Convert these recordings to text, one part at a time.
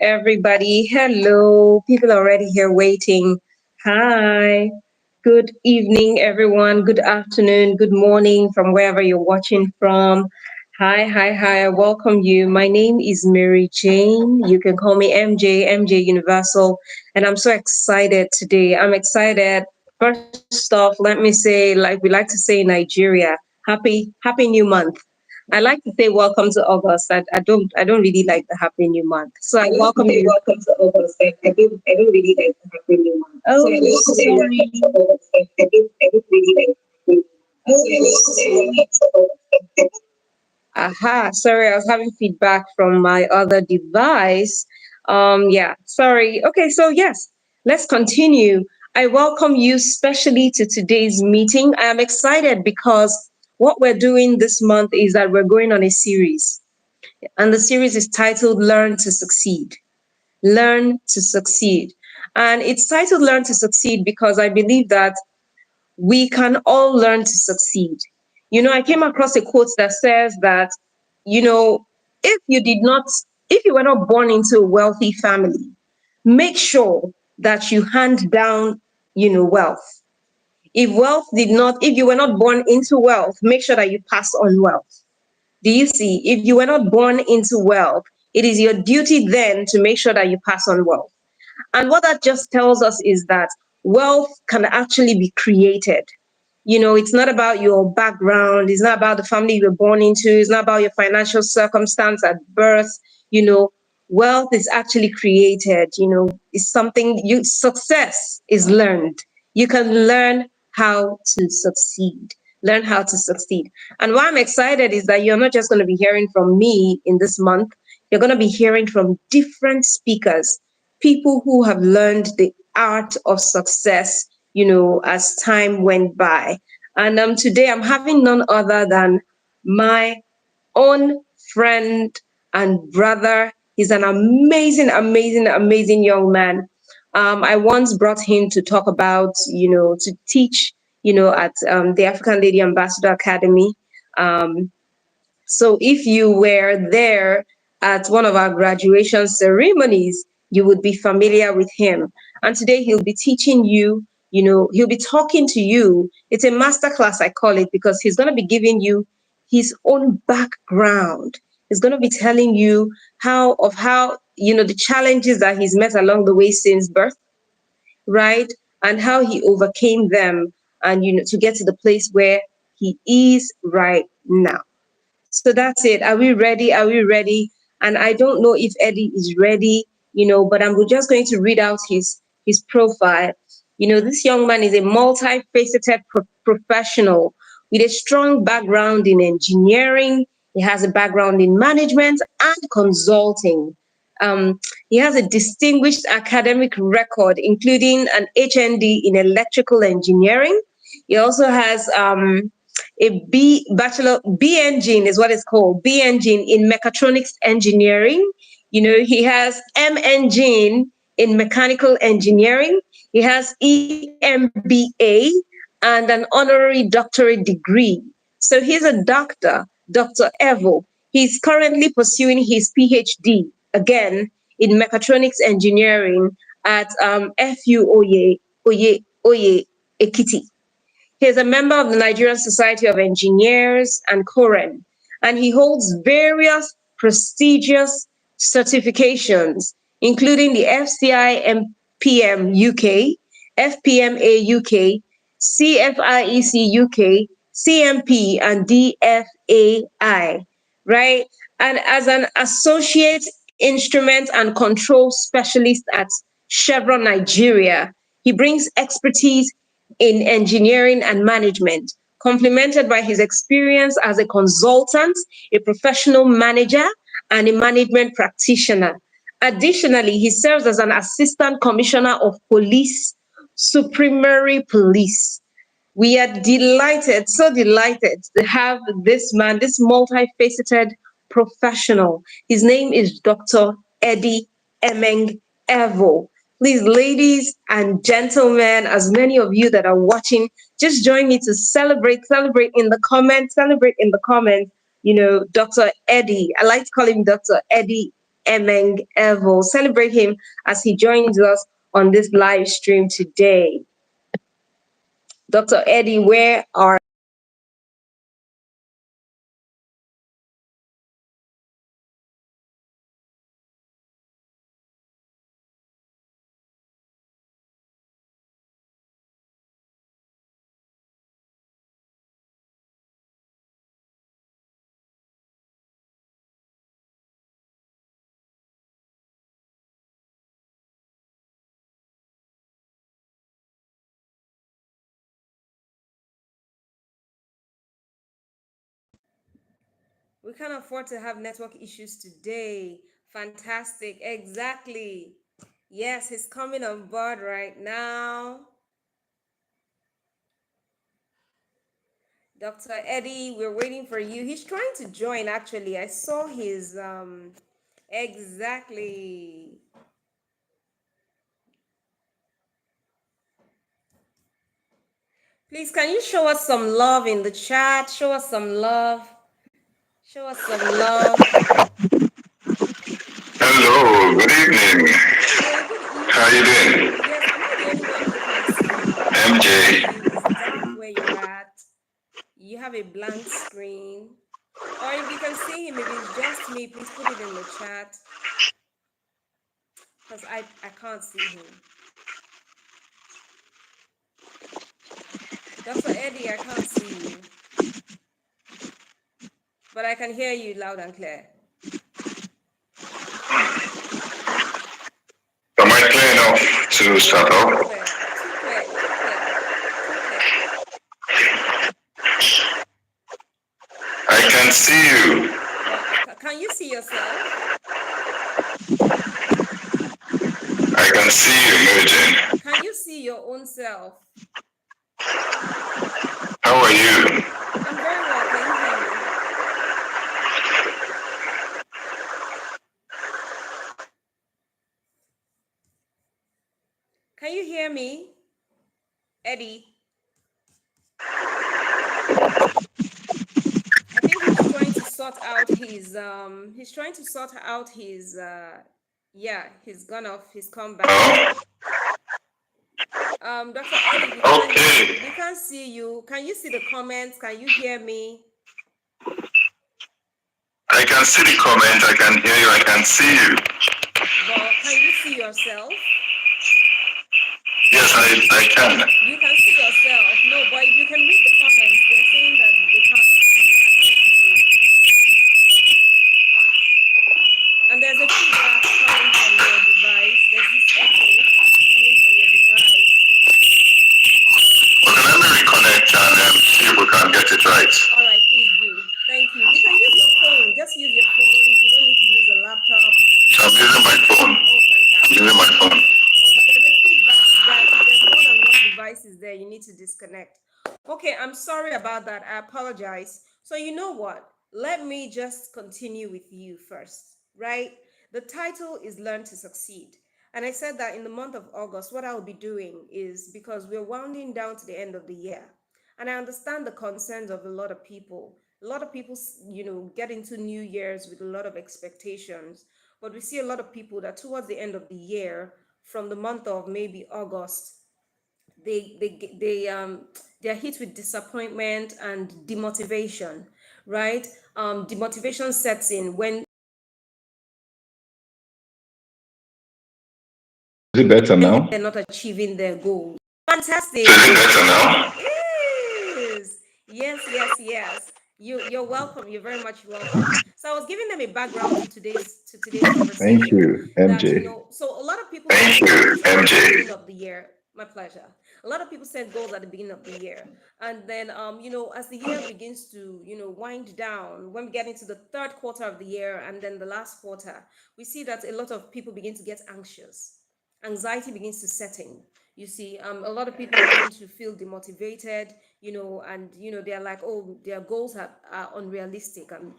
everybody. Hello. People are already here waiting. Hi. Good evening, everyone. Good afternoon. Good morning from wherever you're watching from. Hi. I welcome you. My name is Maryjane. You can call me MJ Universal. And I'm so excited today. I'm excited. First off, let me say, like we like to say in Nigeria, happy new month. I like to say welcome to August. I don't really like the happy new month. So I I like to welcome say you. welcome to August. I don't really like the happy new month. Oh, So I like to say welcome sorry. to August. I don't really like the happy new month. So I like to say welcome to August. Aha, sorry, I was having feedback from my other device. Yeah, sorry. Okay, so yes, let's continue. I welcome you specially to today's meeting. I am excited because what we're doing this month is that we're going on a series, and the series is titled Learn to Succeed. Learn to Succeed. And it's titled Learn to Succeed because I believe that we can all learn to succeed. I came across a quote that says that, you know, if you did not, if you were not born into a wealthy family, make sure that you hand down, wealth. If you were not born into wealth, make sure that you pass on wealth. Do you see? If you were not born into wealth, it is your duty then to make sure that you pass on wealth. And what that just tells us is that wealth can actually be created. It's not about your background, it's not about the family you were born into, it's not about your financial circumstance at birth. You know, Wealth is actually created. It's something success is learned. You can learn how to succeed. Learn how to succeed. And why I'm excited is that you're not just going to be hearing from me in this month, you're going to be hearing from different speakers, people who have learned the art of success, as time went by. And today I'm having none other than my own friend and brother. He's an amazing young man. I once brought him to talk about, to teach, at the African Lady Ambassador Academy. Um, so if you were there at one of our graduation ceremonies, you would be familiar with him. And today he'll be teaching you, he'll be talking to you. It's a masterclass, I call it, because he's going to be giving you his own background. He's going to be telling you how, the challenges that he's met along the way since birth, right? And how he overcame them and, to get to the place where he is right now. So that's it. Are we ready? Are we ready? And I don't know if Eddie is ready, but I'm just going to read out his profile. This young man is a multifaceted professional with a strong background in engineering. He has a background in management and consulting. He has a distinguished academic record, including an HND in electrical engineering. He also has a B engine is what it's called, B engine in mechatronics engineering. He has M engine in mechanical engineering. He has EMBA and an honorary doctorate degree. So he's a doctor, Dr. Evoh. He's currently pursuing his PhD again in mechatronics engineering at FU Oye Ekiti. He is a member of the Nigerian Society of Engineers and Koren, and he holds various prestigious certifications, including the FCI MPM UK, FPMA UK, CFIEC UK, CMP, and DFAI, right? And as an associate instrument and control specialist at Chevron Nigeria, he brings expertise in engineering and management, complemented by his experience as a consultant, a professional manager, and a management practitioner. Additionally, he serves as an assistant commissioner of police, Supremary Police. We are delighted, so delighted to have this man, this multifaceted professional. His name is Dr. Eddy Emeng Evoh. Please, ladies and gentlemen, as many of you that are watching, just join me to celebrate in the comments, Dr. Eddy. I like to call him Dr. Eddy Emeng Evoh. Celebrate him as he joins us on this live stream today. Dr. Eddy, where are we can't afford to have network issues today. Fantastic. Exactly. Yes, he's coming on board right now. Dr. Eddy, we're waiting for you. He's trying to join actually. I saw his exactly. Please, can you show us some love in the chat? Show us some love. Show us some love. Hello, good evening. Hello, good evening. How you doing? Yes, am I the only one who can see you? I can't MJ. see you. It's dark where you're at. You have a blank screen. Or if you can see him, if it's just me, please put it in the chat. Because I can't see him. Dr. Eddy, I can't see you. But I can hear you loud and clear. Am I clear enough to start off? Too clear, too clear, too clear, too clear. I can see you. Can you see yourself? I can see you, Maryjane. Can you see your own self? How are you? I'm very well. Can you hear me? Can you hear me, Eddy? I think he's trying to sort out his yeah, he's gone off, he's come back. Huh? Dr. Eddy, Okay. we can't see you. Can you see the comments? Can you hear me? I can see the comment, I can hear you, I can see you. But can you see yourself? Yes, I can. You can see yourself. No, but if you can read the comments, they're saying that they can't see you. I can't see you. And there's a feedback coming from your device. There's this echo coming from your device. Okay, let me reconnect and see if we can get it right. All right, please do. Thank you. You can use your phone. Just use your phone. You don't need to use a laptop. So I'm using my phone. Oh, fantastic. I'm using my phone. Oh, but there's a feedback that if there's more than one device is there, you need to disconnect. Okay, I'm sorry about that. I apologize. So you know what? Let me just continue with you first, right? The title is Learn to Succeed. And I said that in the month of August, what I'll be doing is because we're winding down to the end of the year. And I understand the concerns of a lot of people. A lot of people, get into New Year's with a lot of expectations. But we see a lot of people that towards the end of the year, from the month of maybe August, they're hit with disappointment and demotivation, right? Demotivation sets in when Is it better now? they're not achieving their goals. Fantastic. Is it better now? Yes, yes. You're welcome. You're very much welcome. So I was giving them a background to today's conversation. Thank you, That MJ. so a lot of people Thank set you, goals at the MJ. beginning of the year. My pleasure. A lot of people set goals at the beginning of the year, and then as the year begins to wind down, when we get into the third quarter of the year and then the last quarter, we see that a lot of people begin to get anxious. Anxiety begins to set in. You see, a lot of people begin to feel demotivated, and they're like, oh, their goals are unrealistic, and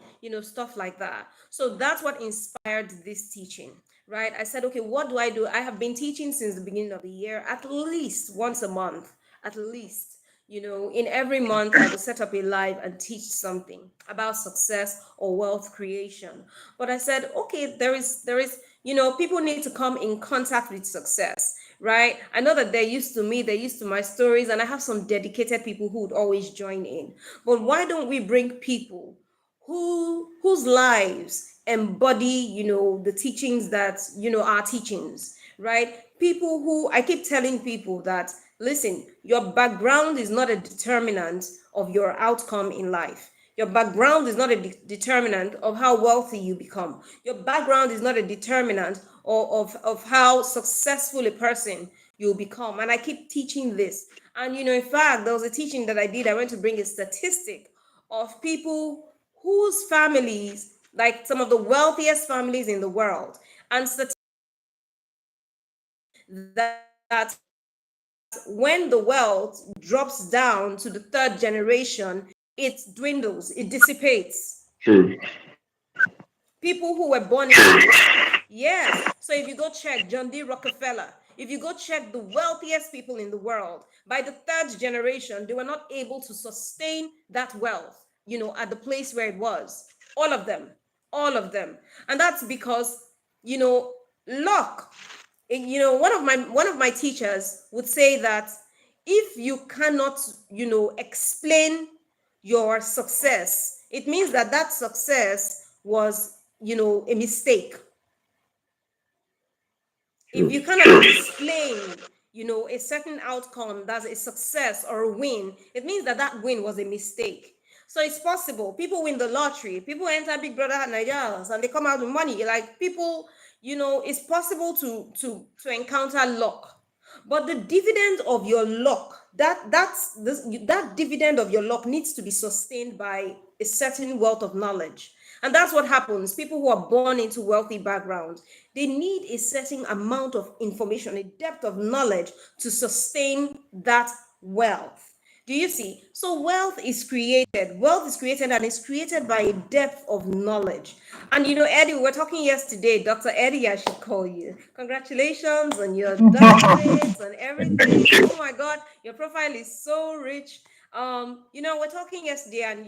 stuff like that. So that's what inspired this teaching, right? I said, okay, what do I do? I have been teaching since the beginning of the year, at least once a month, at least. In every month, I will set up a live and teach something about success or wealth creation. But I said, okay, people need to come in contact with success, right? I know that they're used to me, they're used to my stories, and I have some dedicated people who would always join in. But why don't we bring people whose lives embody the teachings that our teachings, right? People who I keep telling people that, listen, your background is not a determinant of your outcome in life. Your background is not a determinant of how wealthy you become. Your background is not a determinant of how successful a person you'll become. And I keep teaching this. And in fact, there was a teaching that I did. I went to bring a statistic of people whose families, like some of the wealthiest families in the world, and that when the wealth drops down to the third generation, it dwindles, it dissipates. True. People who were born into it. Yes. So if you go check John D. Rockefeller, if you go check the wealthiest people in the world, by the third generation, they were not able to sustain that wealth, at the place where it was. All of them. All of them. And that's because, you know, luck. One of my teachers would say that if you cannot, explain your success, it means that that success was, a mistake. If True. you cannot explain, a certain outcome that's a success or a win, it means that that win was a mistake. So it's possible people win the lottery, people enter Big Brother Nigeria, and they come out with money. Like people, it's possible to encounter luck. But the dividend of your luck, that dividend of your luck needs to be sustained by a certain wealth of knowledge. And that's what happens. People who are born into wealthy backgrounds, they need a certain amount of information, a depth of knowledge to sustain that wealth. Do you see? So wealth is created. Wealth is created, and it's created by a depth of knowledge. And Eddie, we were talking yesterday, Dr. Eddie, I should call you. Congratulations on your doctorate and everything. Oh my God, your profile is so rich. We're talking yesterday, and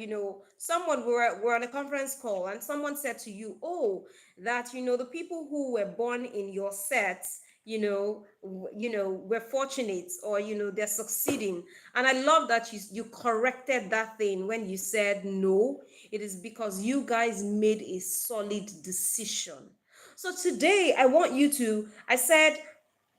someone we're on a conference call, and someone said to you, oh, that the people who were born in your sets, we're fortunate, or they're succeeding. And I love that you corrected that thing when you said no, it is because you guys made a solid decision. So today I want you to, I said,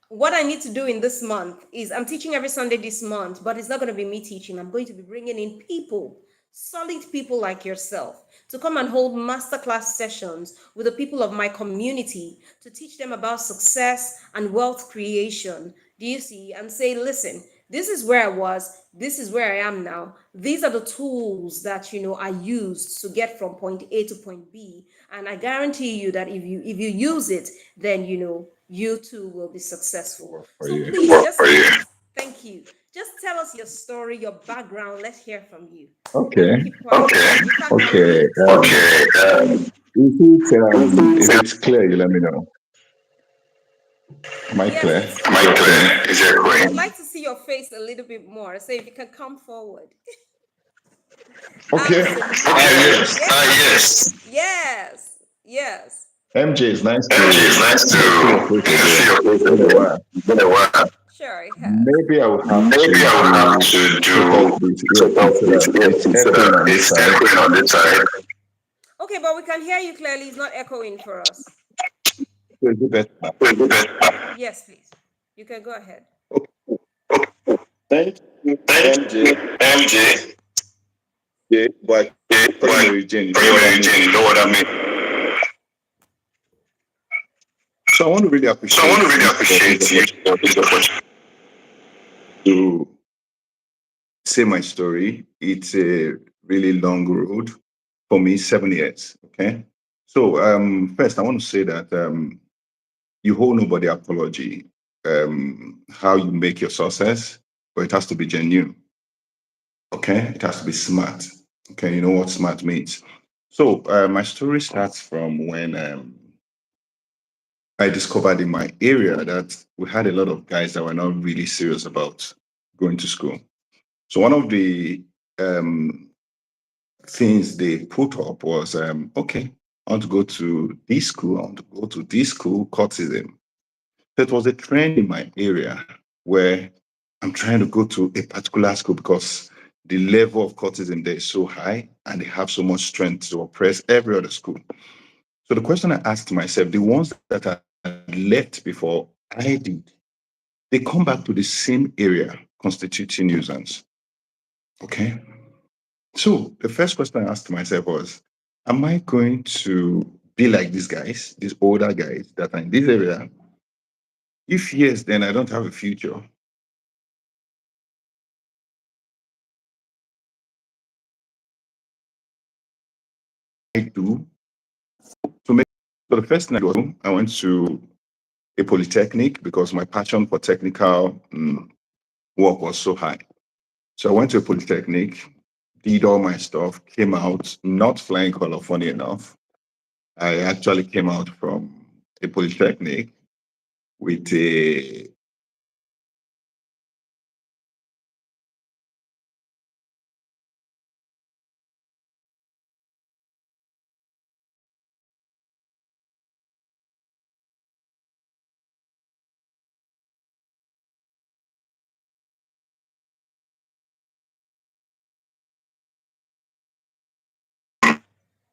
what I need to do in this month is I'm teaching every Sunday this month, but it's not going to be me teaching. I'm going to be bringing in people, solid people like yourself, to come and hold masterclass sessions with the people of my community to teach them about success and wealth creation. Do you see? And say, listen, this is where I was, this is where I am now. These are the tools that I used to get from point A to point B. And I guarantee you that if you use it, then you too will be successful. Work for So you. please just thank you. Just tell us your story, your background. Let's hear from you. And Okay. keep quiet. Okay. You can't Okay. unmute. Okay. Is it clear? You let me know. Am I Yes, clear? it's Is it clear. clear? Is it clear? I'd like to see your face a little bit more. So if you can come forward. Okay. Absolutely. Yes. Yes. Yes. Yes. MJ, it's nice MJ, it's to nice see your to face see again. your face It's been a again. while. It's been a while. Sure, it has. Maybe I will have Maybe to I will have do to take off do this take off earpiece so this that it's earpiece so echoing that on this it's side. echoing on this side. Okay, but we can hear you clearly. It's not echoing for us. So is it better? Is it better? Yes, please. You can go ahead. Thank you, Thank MJ. you, MJ. Yeah, but Yeah, call you but Mary Jane, you know what I Mary Jane, mean? you know what I mean? So I want to really So I want to appreciate really you for this appreciate you opportunity for this opportunity. to say my story. It's a really long road for me, 7 years. Okay. So first I want to say that you owe nobody apology. How you make your success, but it has to be genuine. Okay, it has to be smart. Okay, you know what smart means. So my story starts from when I discovered in my area that we had a lot of guys that were not really serious about going to school. So one of the things they put up was, okay, I want to go to this school, I want to go to this school, courtism. That was a trend in my area where I'm trying to go to a particular school because the level of courtism there is so high and they have so much strength to oppress every other school. So the question I asked myself, the ones that I left before I did, they come back to the same area constituting nuisance. Okay. So the first question I asked myself was, am I going to be like these guys, these older guys that are in this area? If yes, then I don't have a future. I do. So, so the first thing I went to a polytechnic because my passion for technical work was so high. So I went to a polytechnic, did all my stuff, came out not flying color, funny enough. I actually came out from a polytechnic with a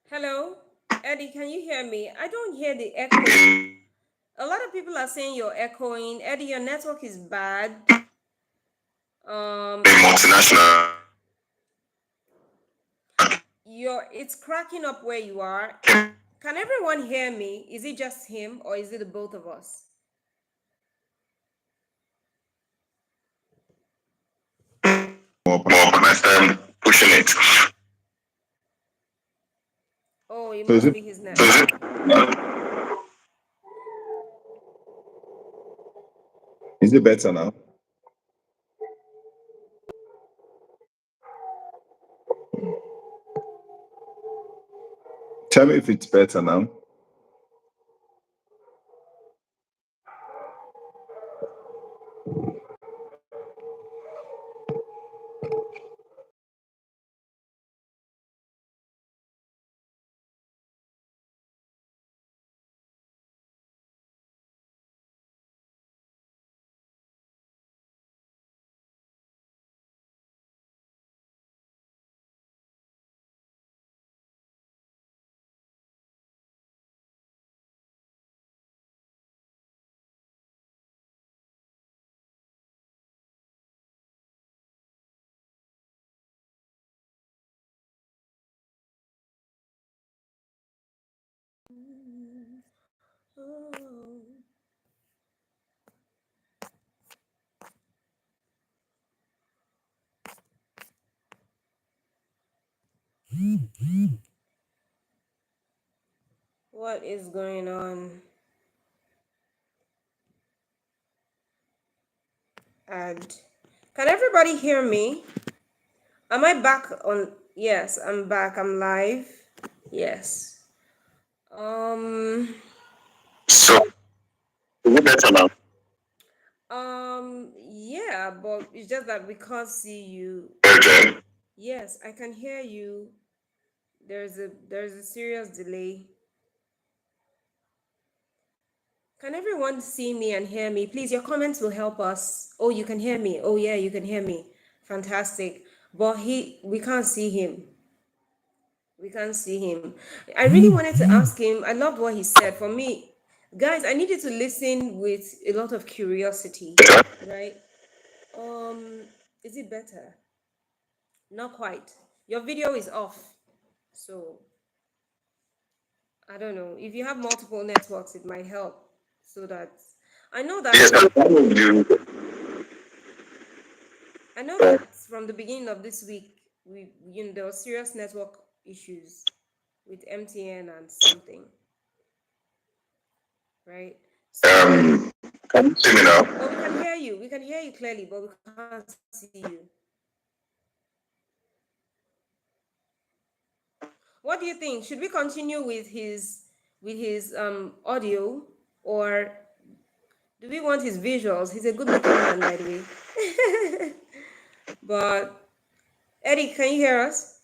Hello, Eddie, can you hear me? I don't hear the echo. A lot of people are saying you're echoing. Eddie, your network is bad. multinational. It's cracking up where you are. Can everyone hear me? Is it just him or is it the both of us? More, and I started pushing it. Oh, it So must be his network. is it better now? Tell me if it's better now. What is going on? Add. Can everybody hear me? Am I back on? Yes, I'm back. I'm live. Yes. Um. So is it better now? Yeah, but it's just that we can't see you. Maryjane. Yes, I can hear you. There's a serious delay. Can everyone see me and hear me? Please, your comments will help us. Oh, you can hear me. Oh, yeah, you can hear me. Fantastic. But we can't see him. We can't see him. I really wanted to ask him. I loved what he said. For me, guys, I needed to listen with a lot of curiosity, right? Um, is it better? Not quite. Your video is off. So I don't know. If you have multiple networks, it might help. So that I know that Yes, I know that from the beginning of this week, there were serious network issues with MTN and something, right? So, can you see me now? oh, we can hear you. We can hear you clearly, but we can't see you. What do you think? Should we continue with his audio, or do we want his visuals? He's a good-looking man, by the way. But Eddie, can you hear us?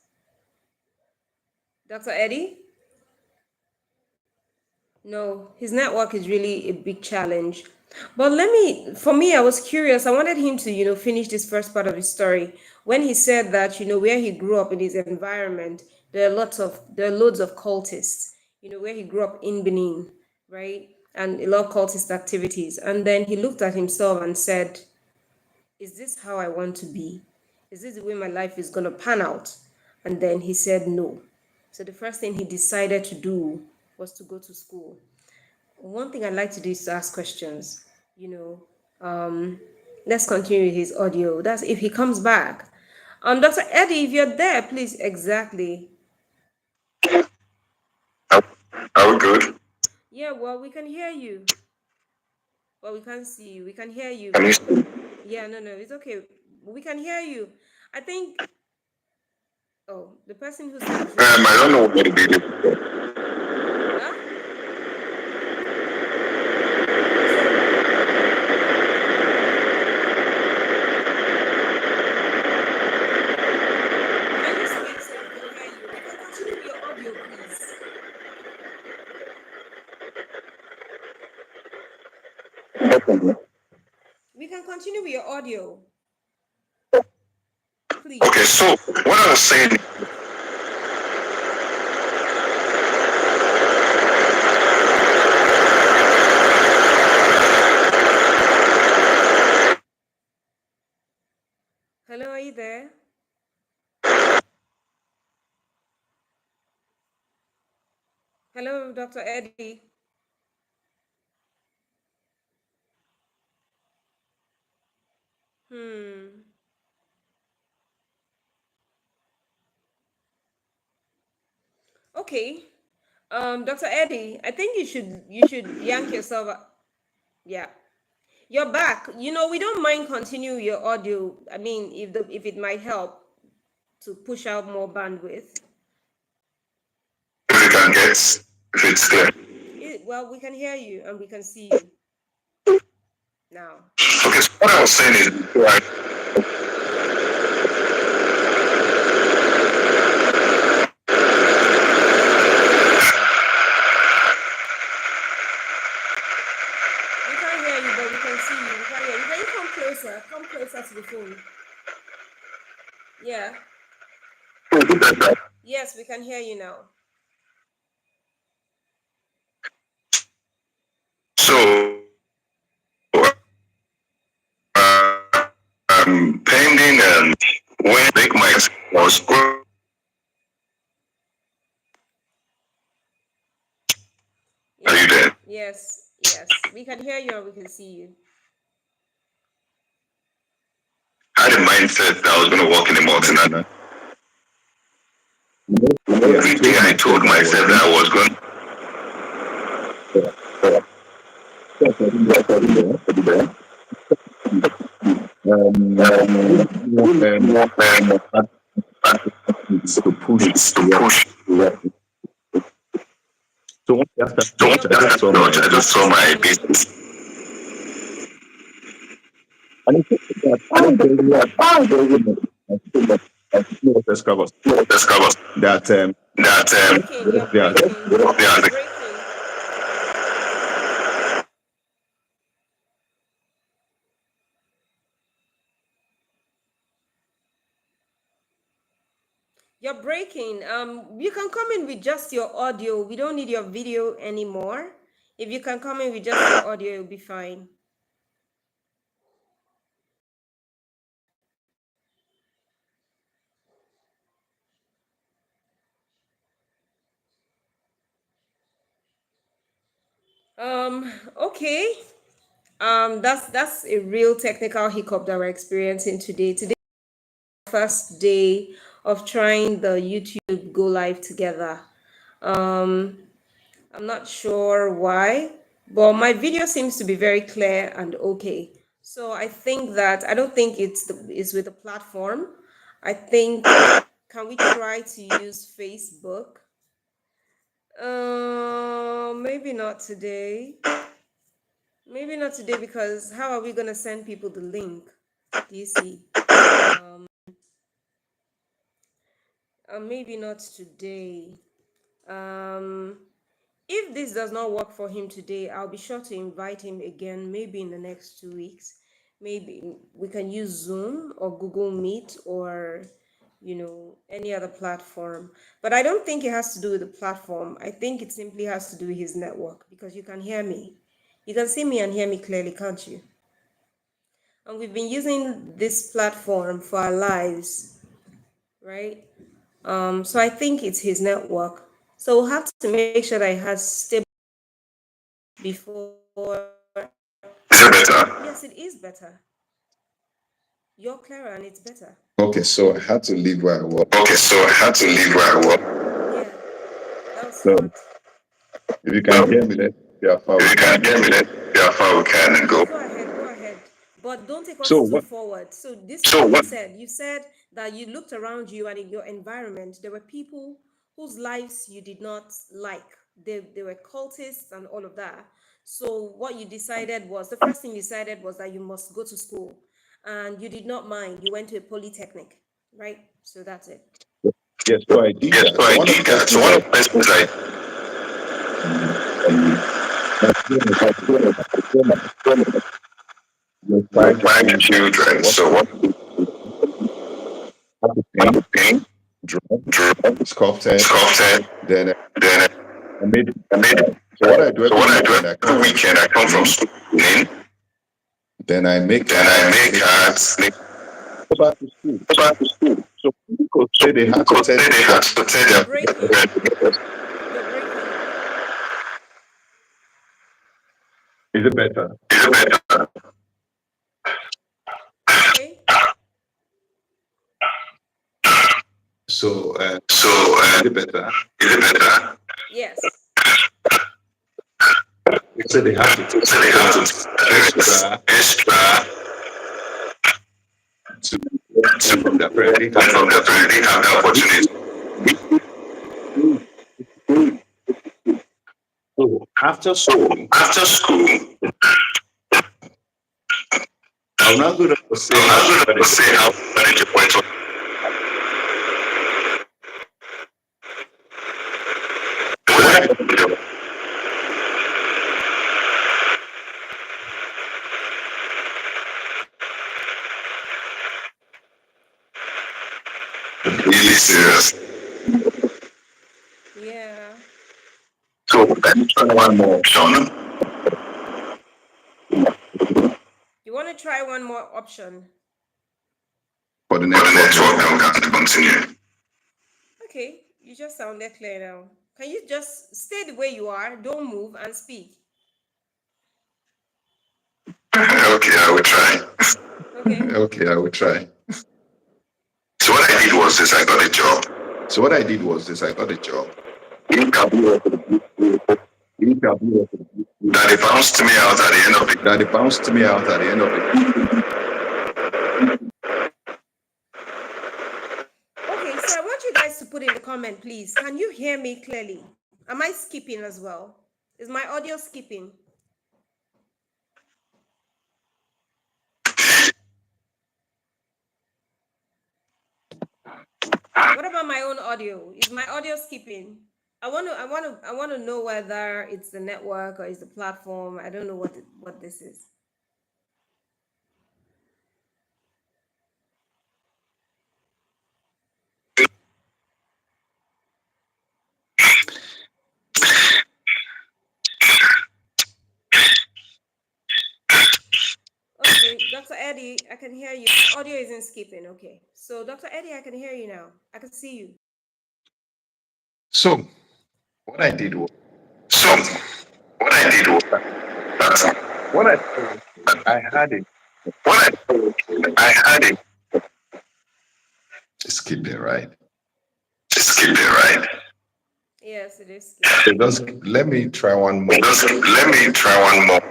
Dr. Eddie? No, his network is really a big challenge. But for me, I was curious. I wanted him to, finish this first part of his story when he said that, where he grew up in his environment, there are loads of cultists, where he grew up in Benin, right? And a lot of cultist activities. And then he looked at himself and said, is this how I want to be? Is this the way my life is going to pan out? And then he said no. So the first thing he decided to do was to go to school. One thing I like to do is to ask questions. You know, let's continue with his audio. That's if he comes back. Dr. Eddie, if you're there, please exactly. Are, are we good? Yeah, well, we can hear you, but we can't see you. We can hear you. Can you see? Yeah, no, it's okay. We can hear you. I think. Oh, the person who said I drink. don't know what to do. Huh? So can you speak so we can hear you? We can continue with your audio, please. We can continue with your audio, Okay, please. so what I was saying. Hello, are you there? Hello, Dr. Eddie. Hmm. Okay. Dr. Eddie, I think you should yank yourself up. Yeah. You're back. We don't mind continue your audio. I mean, if it might help to push out more bandwidth. If you can get, if it's there. Well, we can hear you and we can see you now. Okay, so what I was saying is, right, We can't hear you, but we can see you. We can hear you. Can you come closer? Come closer to the phone. Yeah. Yes, we can hear you now. so pending when make my was good. Are Yeah. you there? Yes. We can hear you and we can see you. I had a mindset that I was going to work in a multinational. Yeah, I Every day told I myself told that I was myself going that I was going to do that. at to push To towards. push. So once I started So launch, Your I just back saw my I just saw is my coming. business. and it took that I don't know discovered Discover that that You're yeah, breaking. You're yeah, breaking. You're breaking. You can come in with just your audio. We don't need your video anymore. If you can come in with just your audio, it'll be fine. Okay. That's a real technical hiccup that we're experiencing today. Today, first day of trying the YouTube go live together. Um, I'm not sure why, but my video seems to be very clear and okay. So I think that I don't think it's with the platform. I think can we try to use Facebook? Maybe not today. Maybe not today because how are we gonna send people the link? Do you see? Maybe not today. Um, if this does not work for him today, I'll be sure to invite him again, maybe in the next 2 weeks. Maybe we can use Zoom or Google Meet or, any other platform. But I don't think it has to do with the platform. I think it simply has to do with his network because you can hear me. You can see me and hear me clearly, can't you? And we've been using this platform for our lives, right? So I think it's his network. So we'll have to make sure that it has stable before. Is it Yes, better? it is better. You're clearer and it's better. Okay, so I had to leave where I was. Okay, so I had to leave where I was. Yeah, that was So smart. if you can hear me, then yeah, far If we you can can hear me, then how far we can Please go. go ahead, go ahead. But don't take So us too what? forward. So this is So what you what? said. You said that you looked around you and in your environment, there were people whose lives you did not like. They were cultists and all of that. So what you decided was the first thing you decided was that you must go to school. And you did not mind. You went to a polytechnic, right? So that's it. Yes, so I did Yes, that. so So I one of the did first that. So things one I of the first things I um, was was five five children. So children. So what had to paint, happened? draw, Drew, sculpted, sculpted, then then I made. I made it. So what I do So every what I do weekend, I come every from weekend, school I come from clean, school clean, then I make then I cards, make make cards, make go back to school. go back to school. So people could So say they had to people tell say they had to tell You're their breaking. You're breaking. is it better? is it better? Okay. So So is it better? is it better? Yes. They say they have to tell So they have to parents tell parents extra extra to to learn from their parents. They learn have the from their parents. They opportunity. have the opportunity. So after So school, after school, I'm not going to say I'm how to not going to manage say your how point. to manage your point. So what What I I do really serious. Yeah. So let me try one more option You want to try one more option? for the for the network, then we network, can then we can continue. continue. Okay, you just sounded clear now. Can you just stay the way you are? Don't move and speak. Okay, I will try. Okay. Okay, I will try. So what I did was this: I got a job. So what I did was this: I got a job. Interview Interview that they bounced me out at the end of the that they bounced me out at the end of it. Okay, so I want you guys to put in the comment, please. Can you hear me clearly? Am I skipping as well? Is my audio skipping? What about my own audio? Is my audio skipping? I want to know whether it's the network or it's the platform. I don't know what this is. Okay, Dr. Eddie, I can hear you. My audio isn't skipping. Okay. So, Dr. Eddie, I can hear you now. I can see you. So what I did was So that what I did was that what I I had it what I had it skipping right. skipping, right? Yes, it is So skipping. just let me try one more. Just let me try one more.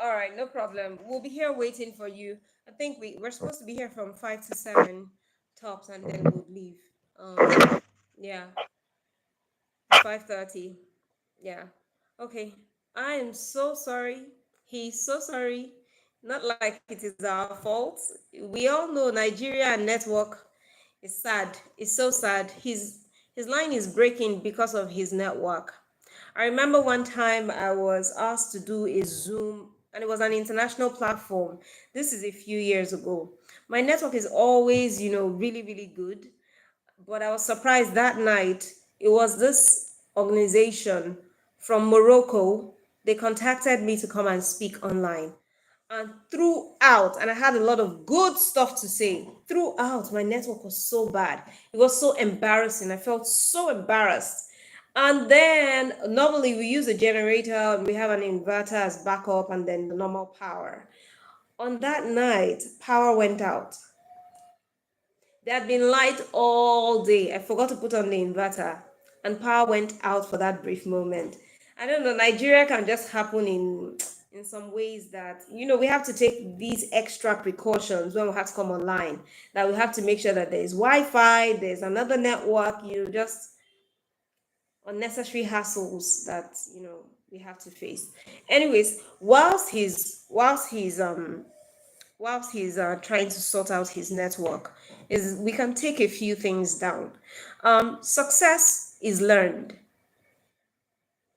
All right, no problem. We'll be here waiting for you. I think we're supposed to be here from 5 to 7 tops, and then we'll leave. Yeah, it's 5:30. Yeah. Okay. I am so sorry. He's so sorry. Not like it is our fault. We all know Nigeria network is sad. It's so sad. His line is breaking because of his network. I remember one time I was asked to do a Zoom, and it was an international platform. This is a few years ago. My network is always, really, really good. But I was surprised that night. It was this organization from Morocco. They contacted me to come and speak online. And throughout, and I had a lot of good stuff to say. Throughout, my network was so bad. It was so embarrassing. I felt so embarrassed. And then normally we use a generator and we have an inverter as backup and then the normal power. On that night, power went out. There had been light all day. I forgot to put on the inverter, and power went out for that brief moment. I don't know. Nigeria can just happen in some ways that we have to take these extra precautions when we have to come online. That we have to make sure that there is Wi-Fi, there's another network. Just unnecessary hassles that we have to face. Anyways, whilst he's trying to sort out his network, is we can take a few things down. Success is learned.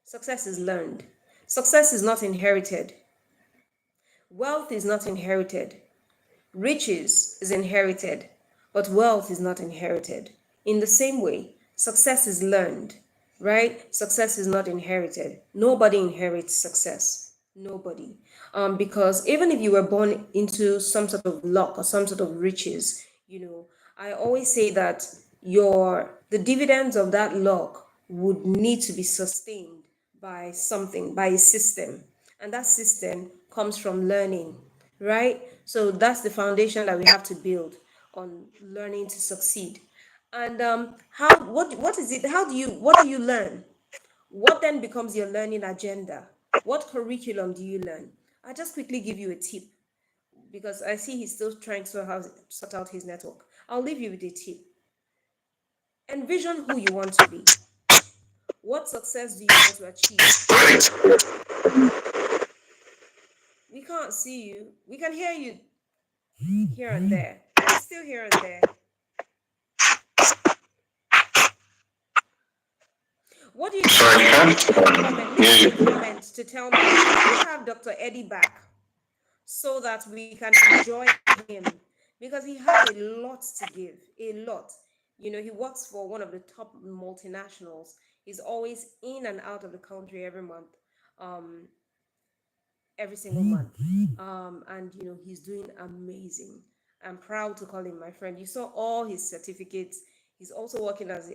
Success is learned. Success is not inherited. Wealth is not inherited. Riches is inherited, but wealth is not inherited. In the same way, success is learned, right? Success is not inherited. Nobody inherits success. Nobody. Because even if you were born into some sort of luck or some sort of riches, I always say that the dividends of that luck would need to be sustained by something, by a system. And that system comes from learning, right? So that's the foundation that we have to build on learning to succeed. And what is it? What do you learn? What then becomes your learning agenda? What curriculum do you learn? I'll just quickly give you a tip because I see he's still trying to sort out his network. I'll leave you with a tip. Envision who you want to be. What success do you want to achieve? We can't see you. We can hear you here and there. It's still here and there. What do you comment to tell me we have Dr. Eddy back so that we can enjoy him because he has a lot to give, a lot. He works for one of the top multinationals. He's always in and out of the country every month. Every single month. And he's doing amazing. I'm proud to call him my friend. You saw all his certificates. He's also working as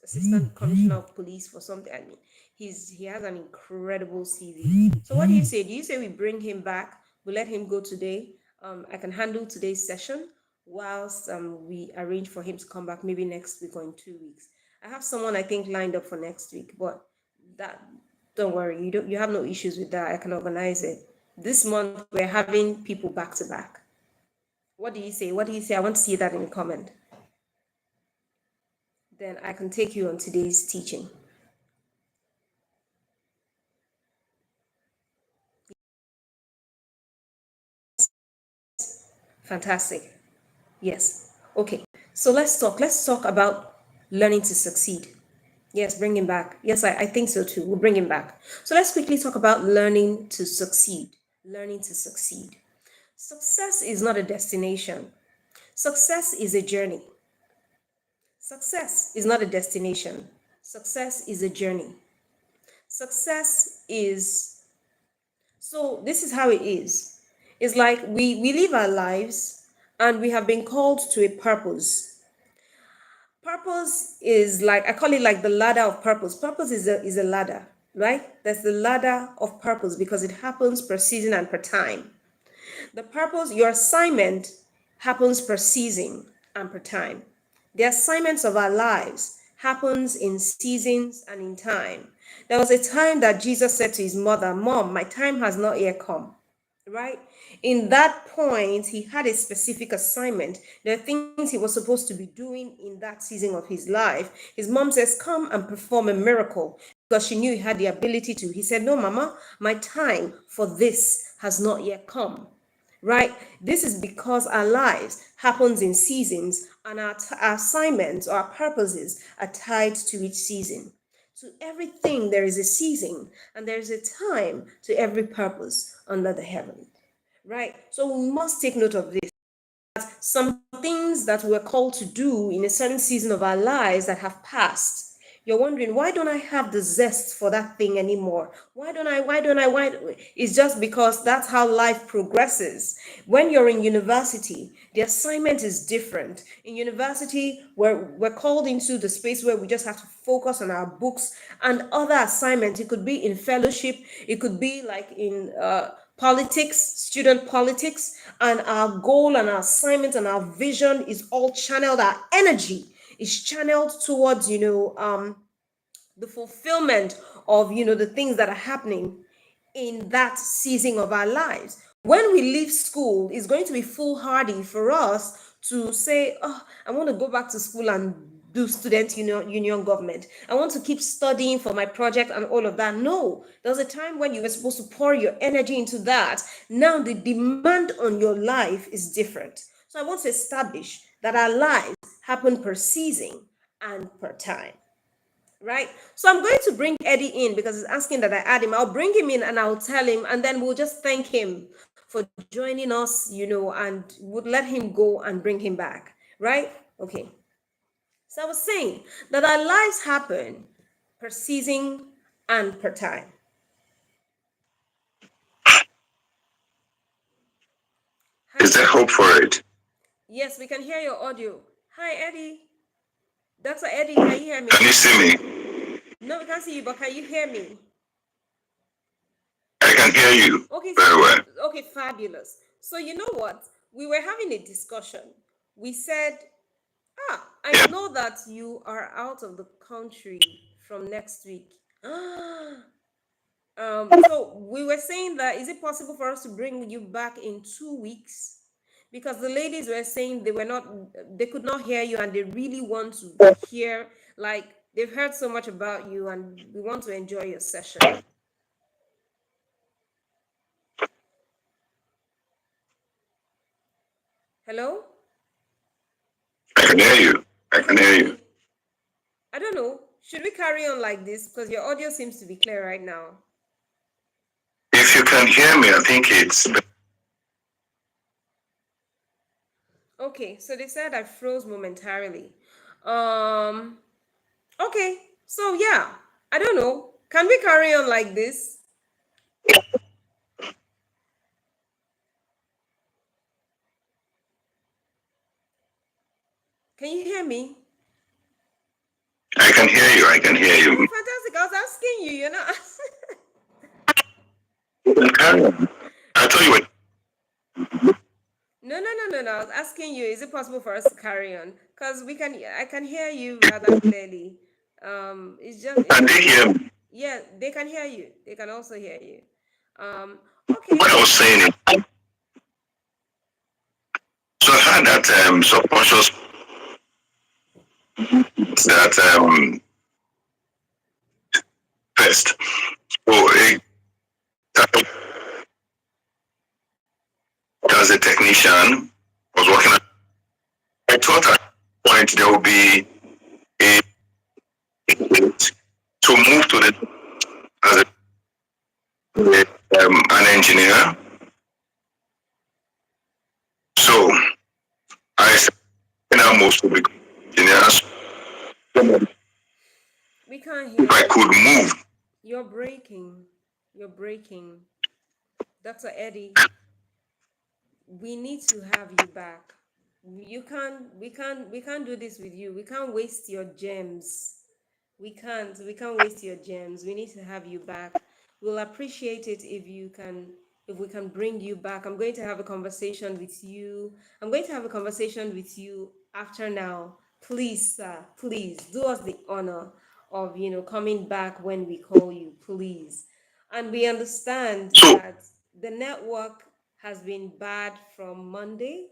assistant commissioner of police for something. I mean, he has an incredible CV. So what do you say? Do you say we bring him back? We let him go today. I can handle today's session whilst we arrange for him to come back maybe next week or in 2 weeks. I have someone I think lined up for next week, but that don't worry, you have no issues with that. I can organize it. This month we're having people back to back. What do you say? What do you say? I want to see that in the comment. Then I can take you on today's teaching. Fantastic. Yes. Okay. So let's talk. Let's talk about learning to succeed. Yes, bring him back. Yes, I think so too. We'll bring him back. So let's quickly talk about learning to succeed. Learning to succeed. Success is not a destination. Success is a journey. Success is not a destination. Success is a journey. Success is, so this is how it is. It's like we live our lives and we have been called to a purpose. Purpose is like, I call it like the ladder of purpose. Purpose is a ladder, right? There's the ladder of purpose because it happens per season and per time. The purpose, your assignment happens per season and per time. The assignments of our lives happens in seasons and in time. There was a time that Jesus said to his mother, "Mom, my time has not yet come." Right? In that point, he had a specific assignment. There are things he was supposed to be doing in that season of his life. His mom says, "Come and perform a miracle," because she knew he had the ability to. He said, "No, Mama, my time for this has not yet come, right? This is because our lives happens in seasons, and our assignments or our purposes are tied to each season. To everything there is a season, and there is a time to every purpose under the heaven, right? So we must take note of this. Some things that we're called to do in a certain season of our lives that have passed, you're wondering, why don't I have the zest for that thing anymore? Why? It's just because that's how life progresses. When you're in university, the assignment is different. In university, we're called into the space where we just have to focus on our books and other assignments. It could be in fellowship, it could be like in politics, student politics, and our goal and our assignment and our vision is all channeled. Our energy is channeled towards, the fulfillment of, the things that are happening in that season of our lives. When we leave school, it's going to be foolhardy for us to say, oh, I want to go back to school and do student union government. I want to keep studying for my project and all of that. No, there's a time when you were supposed to pour your energy into that. Now the demand on your life is different. So I want to establish that our lives happen per season and per time, right? So I'm going to bring Eddie in because he's asking that I add him. I'll bring him in and I'll tell him, and then we'll just thank him for joining us, and would let him go and bring him back, right? Okay. So I was saying that our lives happen per season and per time. Hi, Is there Eddie. hope for it? Yes, we can hear your audio. Hi, Eddie. Dr. Eddie, can you hear Can me? you see me? No, we can't see you, but can you hear me? I can hear you Okay, very well. okay, fabulous. So you know what? We were having a discussion. We said, I Yeah. know that you are out of the country from next week. So we were saying that, is it possible for us to bring you back in 2 weeks? Because the ladies were saying they could not hear you, and they really want to hear, like they've heard so much about you, and we want to enjoy your session. Hello? I can hear you. I Can you can hear hear you. me? I don't know. Should we carry on like this? Because your audio seems to be clear right now. If you can hear me, I think it's Okay, so they said I froze momentarily. Um, okay, so yeah, I don't know. Can we carry on like this? Can you hear me? I can hear you. I can hear Oh, you. fantastic. I was asking you, You can carry on. I thought you were. No. I was asking you, is it possible for us to carry on? Because I can hear you rather clearly. It's Can just they that, hear me? yeah, they can hear you. They can also hear you. Okay. What I was saying is, so I had that subconscious that first. So as a technician, was working. I thought at one point there would be a to move to the as an engineer. So I said I moved to become an engineer. We can't If hear I you. could move, You're breaking. You're breaking. Dr. Eddie, we need to have you back. We can't do this with you. We can't waste your gems. We can't waste your gems. We need to have you back. We'll appreciate it if we can bring you back. I'm going to have a conversation with you. I'm going to have a conversation with you after now. Please, sir, please do us the honor of coming back when we call you, please. And we understand so that the network has been bad from Monday.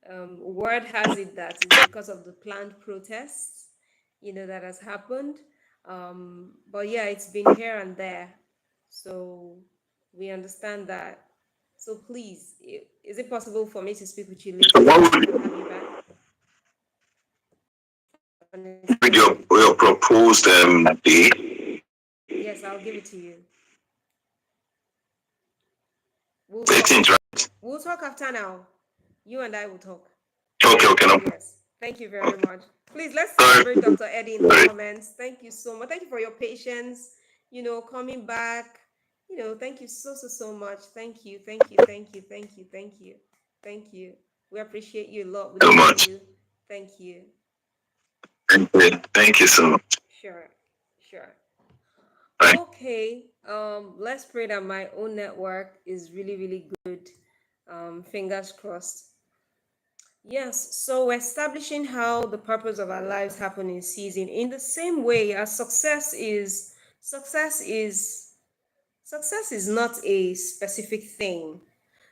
Word has it that it's because of the planned protests, that has happened. But yeah, it's been here and there. So we understand that. So please, is it possible for me to speak with you later What so that I would can have you back? be your proposed day? Yes, I'll give it to you. We'll talk. 13th, right? We'll talk after now. You and I will talk. Okay, okay, no. Yes. Thank you very much. Please let's Sorry. celebrate Dr. Eddy in the Sorry. comments. Thank you so much. Thank you for your patience, coming back. Thank you so much. Thank you. Thank you. Thank you. Thank you. Thank you. Thank you. We appreciate you a lot. We So love much. you. Thank you. Thank you so much. Sure. Sure. Bye. Okay. Let's pray that my own network is really, really good. Fingers crossed. Yes, so we're establishing how the purpose of our lives happen in season in the same way as success is success is not a specific thing.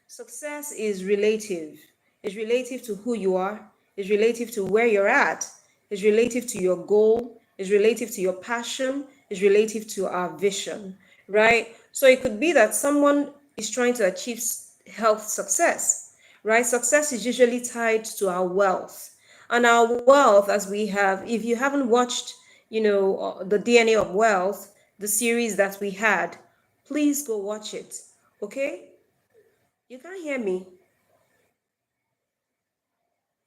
Success is relative. It's relative to who you are, it's relative to where you're at, it's relative to your goal, it's relative to your passion, it's relative to our vision, right? So it could be that someone is trying to achieve health success, right? Success is usually tied to our wealth. And our wealth, as we have, if you haven't watched, the DNA of Wealth, the series that we had, please go watch it, okay? You can't hear me.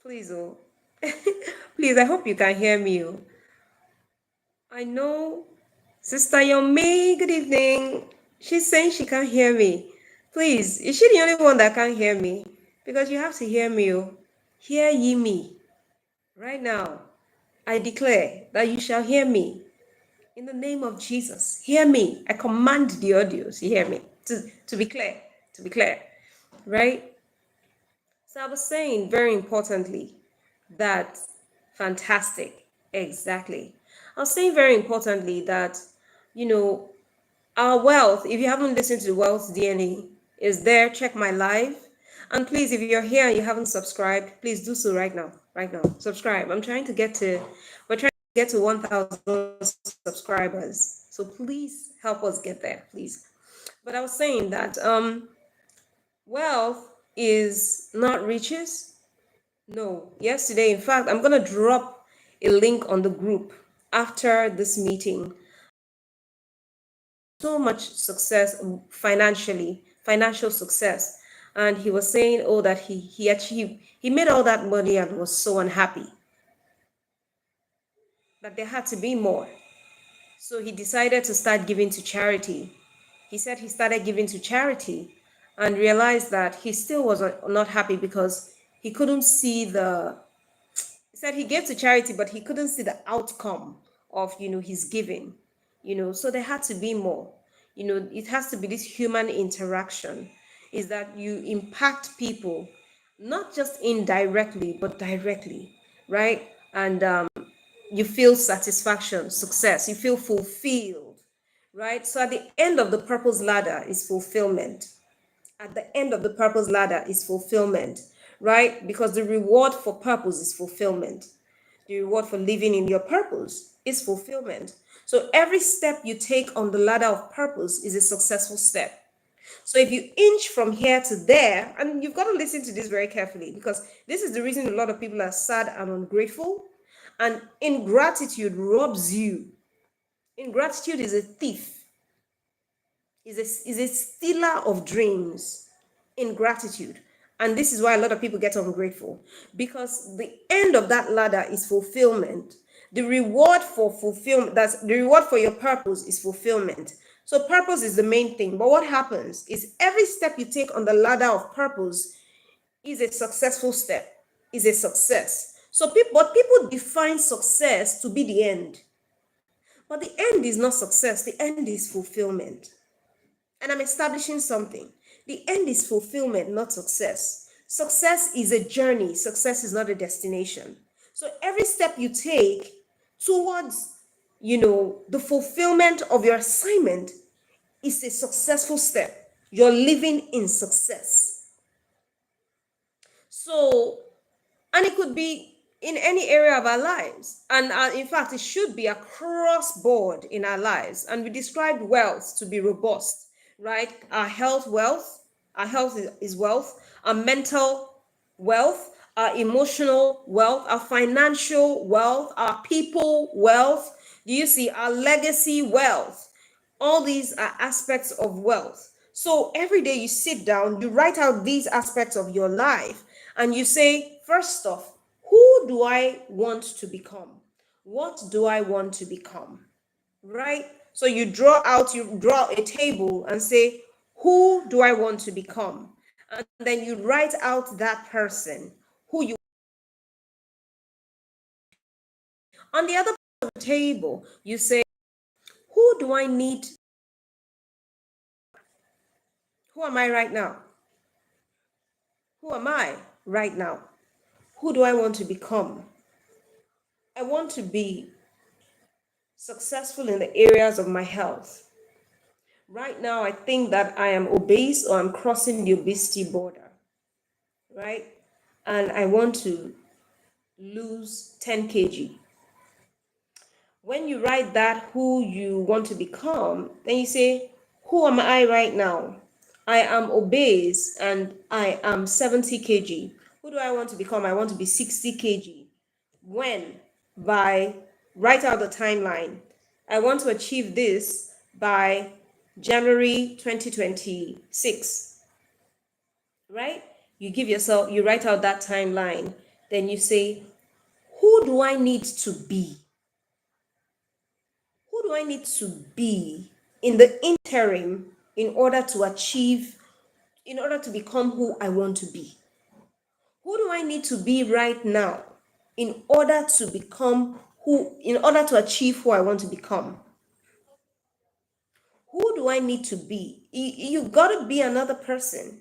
Please, oh. Please, I hope you can hear me. Oh. I know Sister Yomi, good evening. She's saying she can't hear me. Please, is she the only one that can't hear me? Because you have to hear me. Oh. Hear ye me. Right now, I declare that you shall hear me. In the name of Jesus, hear me. I command the audios. You hear me? To be clear. To be clear. Right? So I was saying very importantly that fantastic. Exactly. I was saying very importantly that, you know, our wealth, if you haven't listened to Wealth DNA, is there. Check my live. And please, if you're here and you haven't subscribed, please do so right now. Right now. Subscribe. We're trying to get to 1,000 subscribers. So please help us get there, please. But I was saying that wealth is not riches. No. Yesterday, in fact, I'm going to drop a link on the group after this meeting. So much success financially, financial success. And he was saying, oh, that he achieved, he made all that money and was so unhappy that there had to be more. So he decided to start giving to charity. He said he started giving to charity and realized that he still was not happy because he couldn't see he said he gave to charity, but he couldn't see the outcome of, his giving, so there had to be more. It has to be this human interaction, is that you impact people, not just indirectly, but directly, right? And you feel satisfaction, success, you feel fulfilled, right? So at the end of the purpose ladder is fulfillment. At the end of the purpose ladder is fulfillment, right? Because the reward for purpose is fulfillment. The reward for living in your purpose is fulfillment. So every step you take on the ladder of purpose is a successful step. So if you inch from here to there, and you've got to listen to this very carefully, because this is the reason a lot of people are sad and ungrateful. And ingratitude robs you. Ingratitude is a thief, is a stealer of dreams. Ingratitude. And this is why a lot of people get ungrateful, because the end of that ladder is fulfillment. The reward for fulfillment, that's the reward for your purpose, is fulfillment. So purpose is the main thing. But what happens is every step you take on the ladder of purpose is a successful step, is a success. But people define success to be the end. But the end is not success, the end is fulfillment. And I'm establishing something. The end is fulfillment, not success. Success is a journey, success is not a destination. So every step you take towards, the fulfillment of your assignment is a successful step. You're living in success. So, and it could be in any area of our lives. And in fact, it should be across board in our lives. And we described wealth to be robust, right? Our health wealth, Our health is wealth. Our mental wealth, our emotional wealth, our financial wealth, our people wealth. Do you see our legacy wealth? All these are aspects of wealth. So every day you sit down, you write out these aspects of your life, and you say, first off, who do I want to become? What do I want to become? Right? So you draw a table and say, who do I want to become? And then you write out that person who you on the other part of the table, you say, who do I need? Who am I right now? Who am I right now? Who do I want to become? I want to be successful in the areas of my health. Right now, I think that I am obese or I'm crossing the obesity border, right? And I want to lose 10 kg. When you write that, who you want to become, then you say, who am I right now? I am obese and I am 70 kg. Who do I want to become? I want to be 60 kg. When? By write out the timeline. I want to achieve this by January 2026, right? You write out that timeline. Then you say, who do I need to be? Who do I need to be in the interim in order to achieve, in order to become who I want to be? Who do I need to be right now in order to become in order to achieve who I want to become? Who do I need to be? You got to be another person.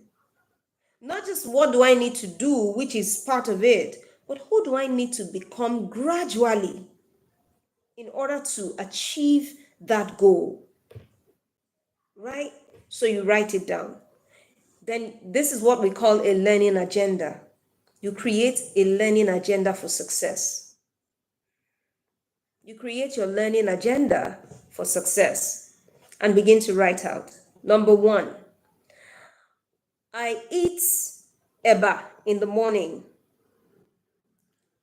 Not just what do I need to do, which is part of it, but who do I need to become gradually in order to achieve that goal? Right? So you write it down. Then this is what we call a learning agenda. You create a learning agenda for success. You create your learning agenda for success and begin to write out. Number one, I eat eba in the morning.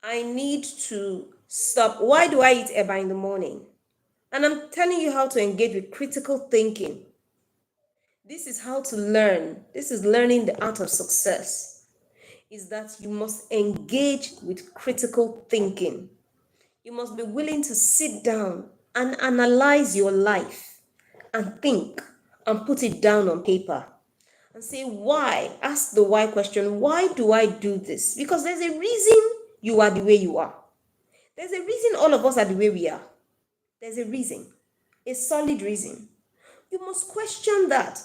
I need to stop. Why do I eat eba in the morning? And I'm telling you how to engage with critical thinking. This is how to learn. This is learning the art of success. Is that you must engage with critical thinking. You must be willing to sit down and analyze your life and think and put it down on paper and say, why? Ask the why question. Why do I do this? Because there's a reason you are the way you are. There's a reason all of us are the way we are. There's a reason, a solid reason. You must question that.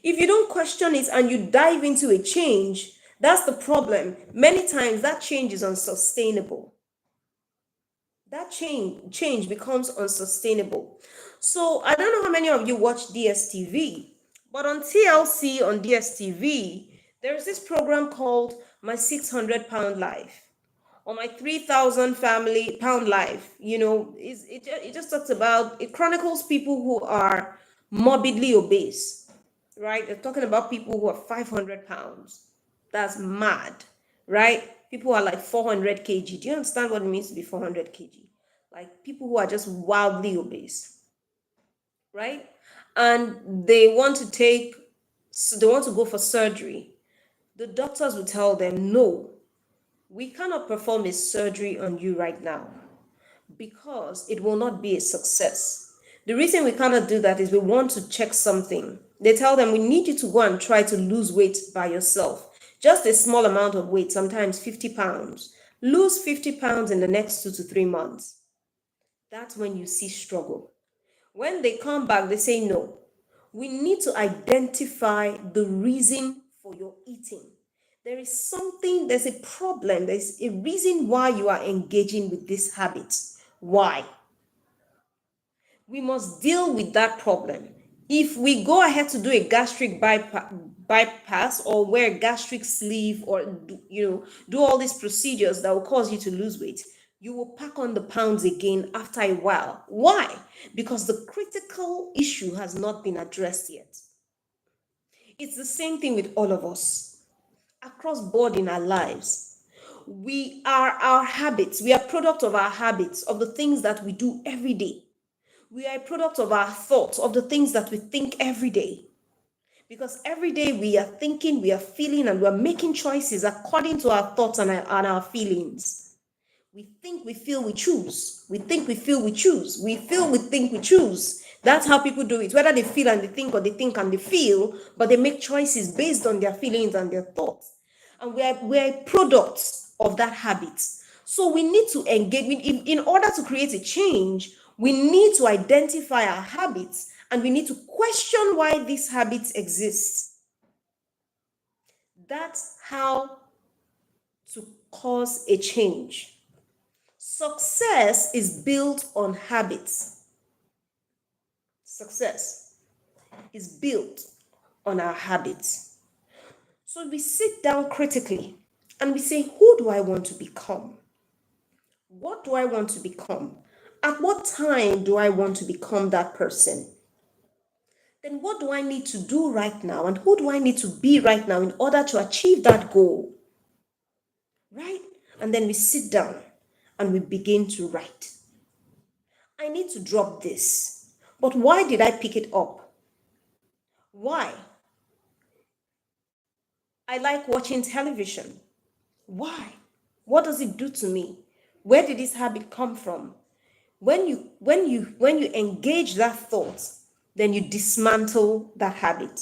If you don't question it and you dive into a change, that's the problem. Many times that change is unsustainable. That change becomes unsustainable. So I don't know how many of you watch DSTV, but on TLC on DSTV, there's this program called My 600 Pound Life or My 3,000 family pound life. It just talks about, it chronicles people who are morbidly obese, right? They're talking about people who are 500 pounds. That's mad, right? People are like 400 kg. Do you understand what it means to be 400 kg? Like people who are just wildly obese, right? And they want to go for surgery. The doctors will tell them, no, we cannot perform a surgery on you right now because it will not be a success. The reason we cannot do that is we want to check something. They tell them, we need you to go and try to lose weight by yourself. Just a small amount of weight, sometimes 50 pounds. Lose 50 pounds in the next 2 to 3 months. That's when you see struggle. When they come back, they say, no, we need to identify the reason for your eating. There's a problem, there's a reason why you are engaging with this habit. Why? We must deal with that problem. If we go ahead to do a gastric bypass or wear a gastric sleeve or do all these procedures that will cause you to lose weight, you will pack on the pounds again after a while. Why? Because the critical issue has not been addressed yet. It's the same thing with all of us across board in our lives. We are our habits. We are product of our habits, of the things that we do every day. We are a product of our thoughts, of the things that we think every day. Because every day we are thinking, we are feeling, and we are making choices according to our thoughts and our feelings. We think, we feel, we choose. We think, we feel, we choose. We feel, we think, we choose. That's how people do it. Whether they feel and they think, or they think and they feel, but they make choices based on their feelings and their thoughts. And we're products of that habit. So we need to engage. In order to create a change, we need to identify our habits and we need to question why these habits exist. That's how to cause a change. Success is built on habits. Success is built on our habits. So we sit down critically and we say, who do I want to become? What do I want to become? At what time do I want to become that person? Then what do I need to do right now? And who do I need to be right now in order to achieve that goal? Right? And then we sit down and we begin to write. I need to drop this. But why did I pick it up? Why? I like watching television. Why? What does it do to me? Where did this habit come from? When you engage that thought, then you dismantle that habit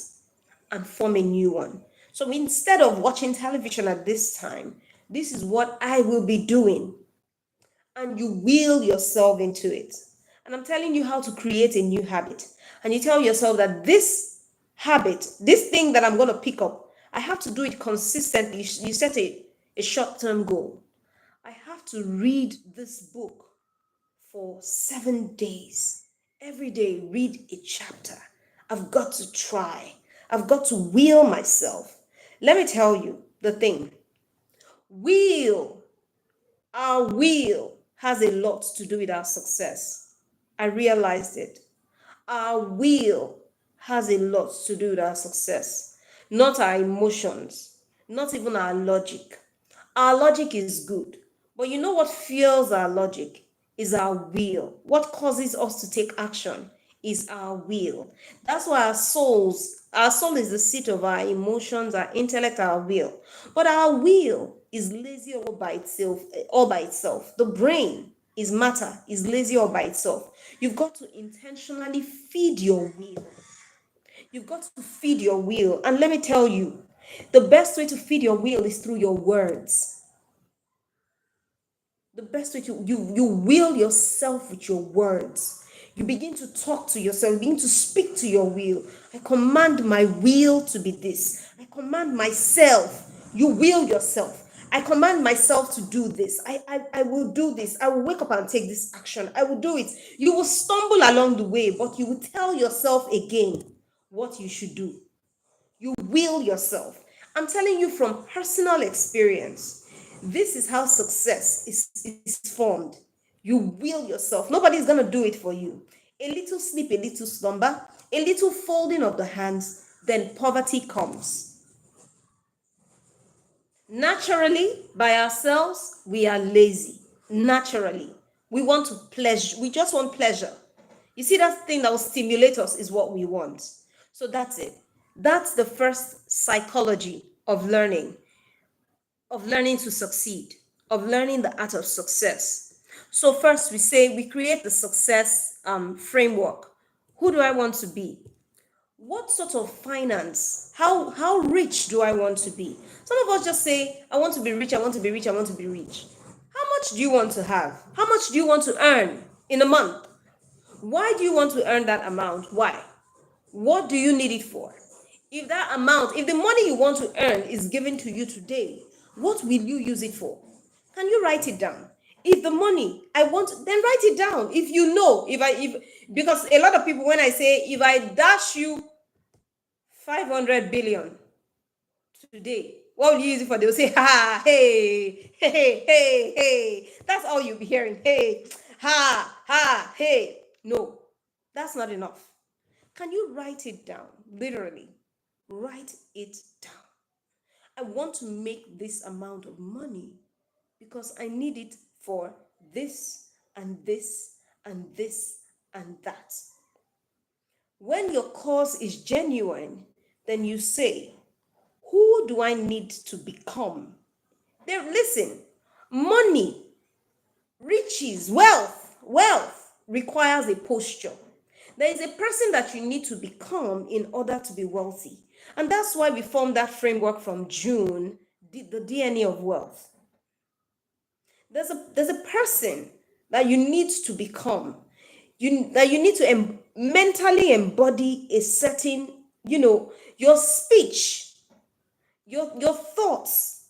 and form a new one. So instead of watching television at this time, this is what I will be doing. And you will yourself into it. And I'm telling you how to create a new habit. And you tell yourself that this habit, this thing that I'm going to pick up, I have to do it consistently. You set a short term goal. I have to read this book for 7 days. Every day, read a chapter. I've got to try. I've got to will myself. Let me tell you the thing. Will, our will has a lot to do with our success. I realized it. Our will has a lot to do with our success, not our emotions, not even our logic. Our logic is good, but you know what fuels our logic is our will. What causes us to take action is our will. That's why our soul is the seat of our emotions, our intellect, our will. But our will is lazy all by itself. The brain is matter, is lazy all by itself. You've got to intentionally feed your will. You've got to feed your will. And let me tell you, the best way to feed your will is through your words. The best way to you will yourself with your words. You begin to talk to yourself, you begin to speak to your will. I command my will to be this. I command myself. You will yourself. I command myself to do this. I will do this. I will wake up and take this action. I will do it. You will stumble along the way, but you will tell yourself again what you should do. You will yourself. I'm telling you from personal experience. This is how success is formed. You will yourself. Nobody's going to do it for you. A little sleep, a little slumber, a little folding of the hands, then poverty comes. Naturally, by ourselves, we are lazy. Naturally. We want to pleasure. We just want pleasure. You see, that thing that will stimulate us is what we want. So that's it. That's the first psychology of learning to succeed, of learning the art of success. So first we say we create the success framework. Who do I want to be? What sort of finance? How rich do I want to be? Some of us just say, I want to be rich, I want to be rich, I want to be rich. How much do you want to have? How much do you want to earn in a month? Why do you want to earn that amount? Why? What do you need it for? If that amount, if the money you want to earn is given to you today, what will you use it for? Can you write it down? If the money I want, then write it down. If you know, if because a lot of people, when I say if I dash you 500 billion today, what will you use it for? They'll say, ha, hey, hey, hey, hey. That's all you'll be hearing. Hey, ha, ha, hey. No, that's not enough. Can you write it down, literally? Write it down. I want to make this amount of money because I need it for this and this and this and that. When your cause is genuine, then you say, who do I need to become? There, listen, money, riches, wealth requires a posture. There is a person that you need to become in order to be wealthy. And that's why we formed that framework from June, the DNA of wealth. There's a person that you need to become. That you need to mentally embody a certain, your speech, your thoughts,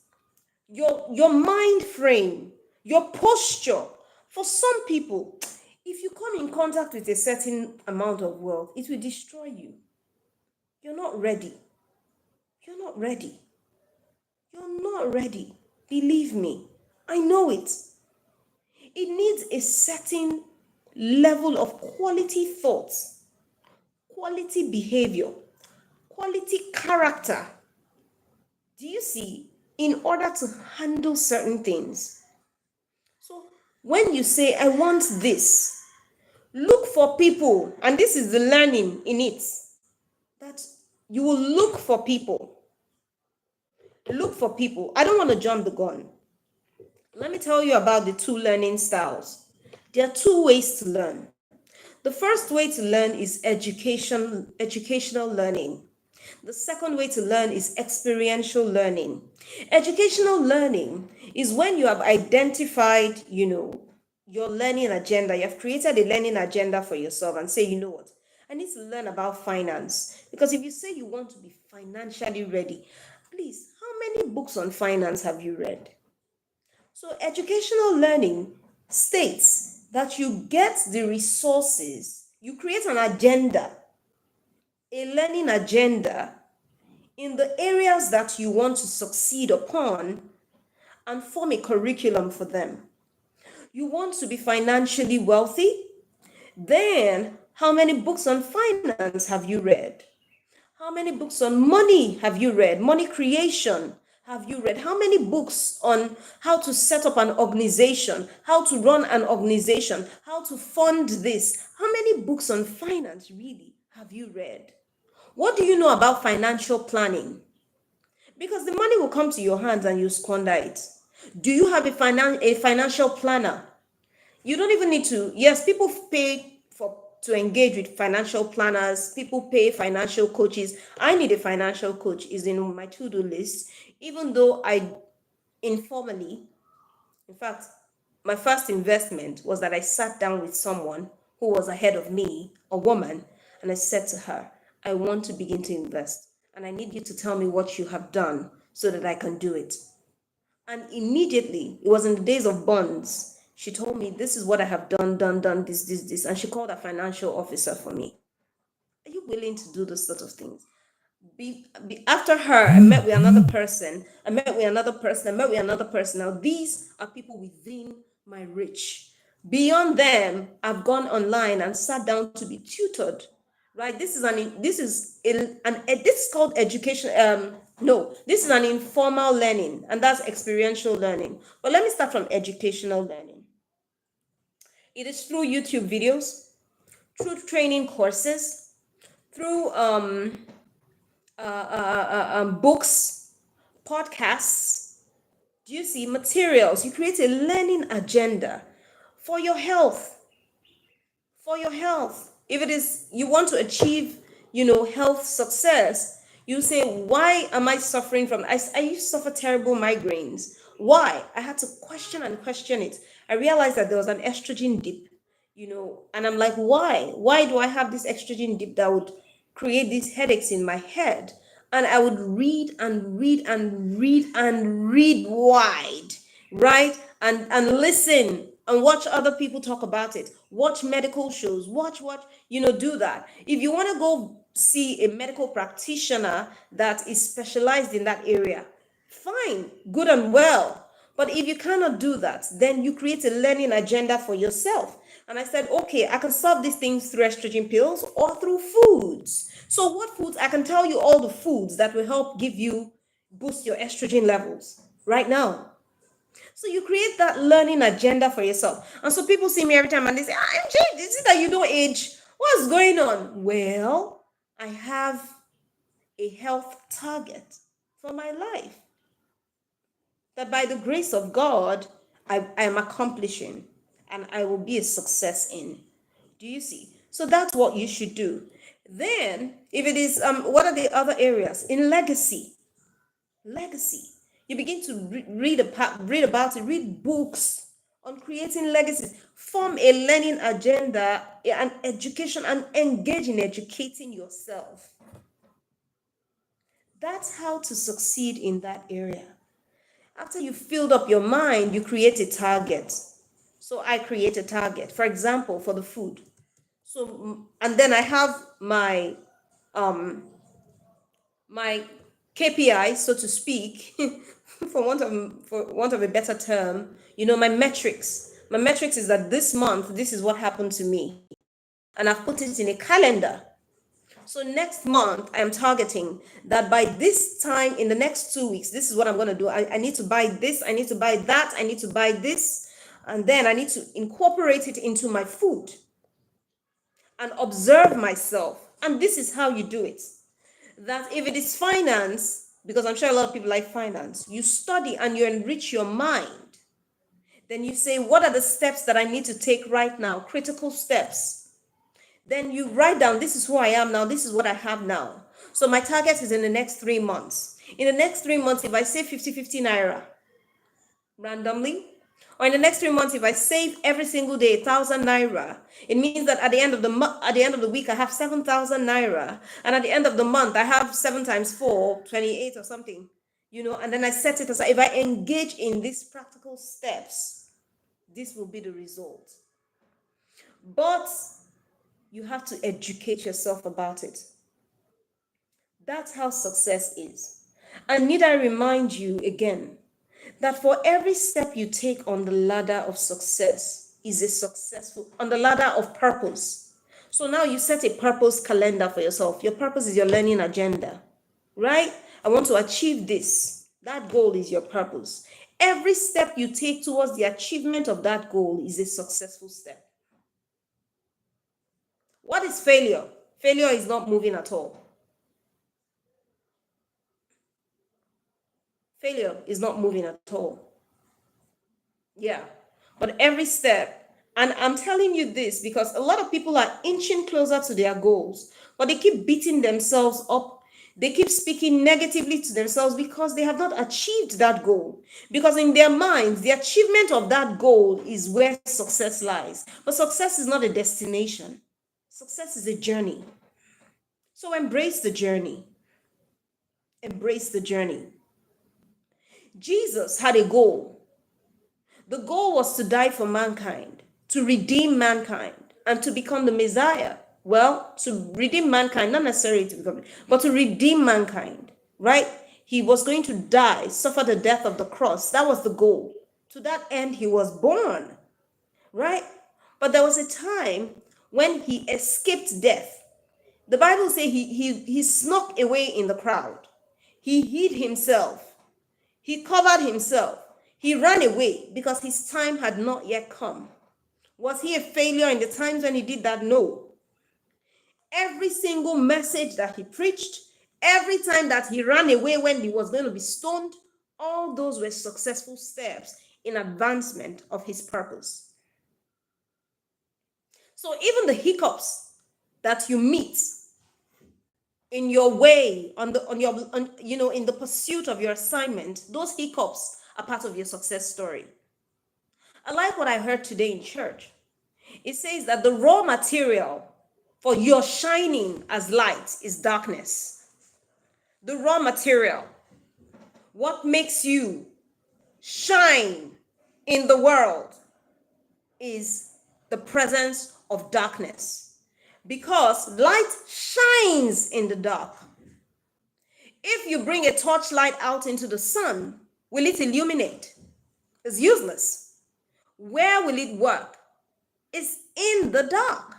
your mind frame, your posture. For some people, if you come in contact with a certain amount of wealth, it will destroy you. You're not ready. You're not ready. You're not ready. Believe me. I know it. It needs a certain level of quality thoughts, quality behavior, quality character. Do you see? In order to handle certain things. So when you say, I want this, look for people, and this is the learning in it, that you will look for people. Look for people. I don't want to jump the gun. Let me tell you about the two learning styles. There are two ways to learn. The first way to learn is educational learning. The second way to learn is experiential learning. Educational learning is when you have identified, your learning agenda. You have created a learning agenda for yourself and say, you know what? I need to learn about finance. Because if you say you want to be financially ready, please, how many books on finance have you read? So educational learning states that you get the resources, you create an agenda, a learning agenda in the areas that you want to succeed upon and form a curriculum for them. You want to be financially wealthy? Then, how many books on finance have you read? How many books on money have you read? Money creation have you read? How many books on how to set up an organization, how to run an organization, how to fund this? How many books on finance really have you read? What do you know about financial planning? Because the money will come to your hands and you squander it. Do you have a financial planner? You don't even need to. Yes, people pay to engage with financial planners. People pay financial coaches. I need a financial coach is in my to-do list, even though I informally, in fact, my first investment was that I sat down with someone who was ahead of me, a woman, and I said to her, I want to begin to invest, and I need you to tell me what you have done so that I can do it. And immediately, it was in the days of bonds, she told me, this is what I have done, this. And she called a financial officer for me. Are you willing to do those sort of things? After her, I met with another person. I met with another person. I met with another person. Now, these are people within my reach. Beyond them, I've gone online and sat down to be tutored. Right? This is called education. No, this is an informal learning, and that's experiential learning. But let me start from educational learning. It is through YouTube videos, through training courses, through books, podcasts. Do you see materials? You create a learning agenda for your health. For your health. If it is you want to achieve, health success, you say, why am I suffering from? I used to suffer terrible migraines. Why? I had to question and question it. I realized that there was an estrogen dip, and I'm like, why? Why do I have this estrogen dip that would create these headaches in my head? And I would read and read and read and read wide, right? And listen and watch other people talk about it. Watch medical shows. Watch, do that. If you want to go see a medical practitioner that is specialized in that area, fine, good and well. But if you cannot do that, then you create a learning agenda for yourself. And I said, okay, I can solve these things through estrogen pills or through foods. So what foods? I can tell you all the foods that will help give you, boost your estrogen levels right now. So you create that learning agenda for yourself. And so people see me every time and they say, I'm changed. Is it that you don't age? What's going on? Well, I have a health target for my life that by the grace of God, I am accomplishing and I will be a success in. Do you see? So that's what you should do. Then, if it is, what are the other areas? In legacy, you begin to read about it, read books on creating legacies, form a learning agenda and education, and engage in educating yourself. That's how to succeed in that area. After you filled up your mind, you create a target. So I create a target, for example, for the food. So, and then I have um my KPI, so to speak, for want of a better term, my metrics. My metrics is that this month, this is what happened to me, and I've put it in a calendar. So next month, I am targeting that by this time in the next 2 weeks, this is what I'm going to do. I need to buy this, I need to buy that, I need to buy this, and then I need to incorporate it into my food and observe myself. And this is how you do it. That if it is finance, because I'm sure a lot of people like finance, you study and you enrich your mind. Then you say, what are the steps that I need to take right now? Critical steps. Then you write down, this is who I am now, this is what I have now. So my target is in the next 3 months. In the next 3 months, if I save 50 naira randomly, or in the next 3 months, if I save every single day 1,000 naira, it means that at the end of the week, I have 7,000 naira, and at the end of the month, I have 7 times 4, 28 or something, and then I set it aside. If I engage in these practical steps, this will be the result. But you have to educate yourself about it. That's how success is. And need I remind you again that for every step you take on the ladder of success is a successful, on the ladder of purpose. So now you set a purpose calendar for yourself. Your purpose is your learning agenda, right? I want to achieve this. That goal is your purpose. Every step you take towards the achievement of that goal is a successful step. What is failure? Failure is not moving at all. Failure is not moving at all. Yeah. But every step, and I'm telling you this because a lot of people are inching closer to their goals, but they keep beating themselves up. They keep speaking negatively to themselves because they have not achieved that goal. Because in their minds, the achievement of that goal is where success lies. But success is not a destination. Success is a journey. So embrace the journey. Embrace the journey. Jesus had a goal. The goal was to die for mankind, to redeem mankind, and to become the Messiah. Well, to redeem mankind, not necessarily to become, but to redeem mankind, right? He was going to die, suffer the death of the cross. That was the goal. To that end, he was born, right? But there was a time when he escaped death. The Bible says he snuck away in the crowd. He hid himself. He covered himself. He ran away because his time had not yet come. Was he a failure in the times when he did that? No. Every single message that he preached, every time that he ran away when he was going to be stoned, all those were successful steps in advancement of his purpose. So even the hiccups that you meet in your way in the pursuit of your assignment, those hiccups are part of your success story. I like what I heard today in church. It says that the raw material for your shining as light is darkness. The raw material, what makes you shine in the world, is the presence of darkness. Because light shines in the dark. If you bring a torchlight out into the sun, will it illuminate? It's useless. Where will it work? is in the dark,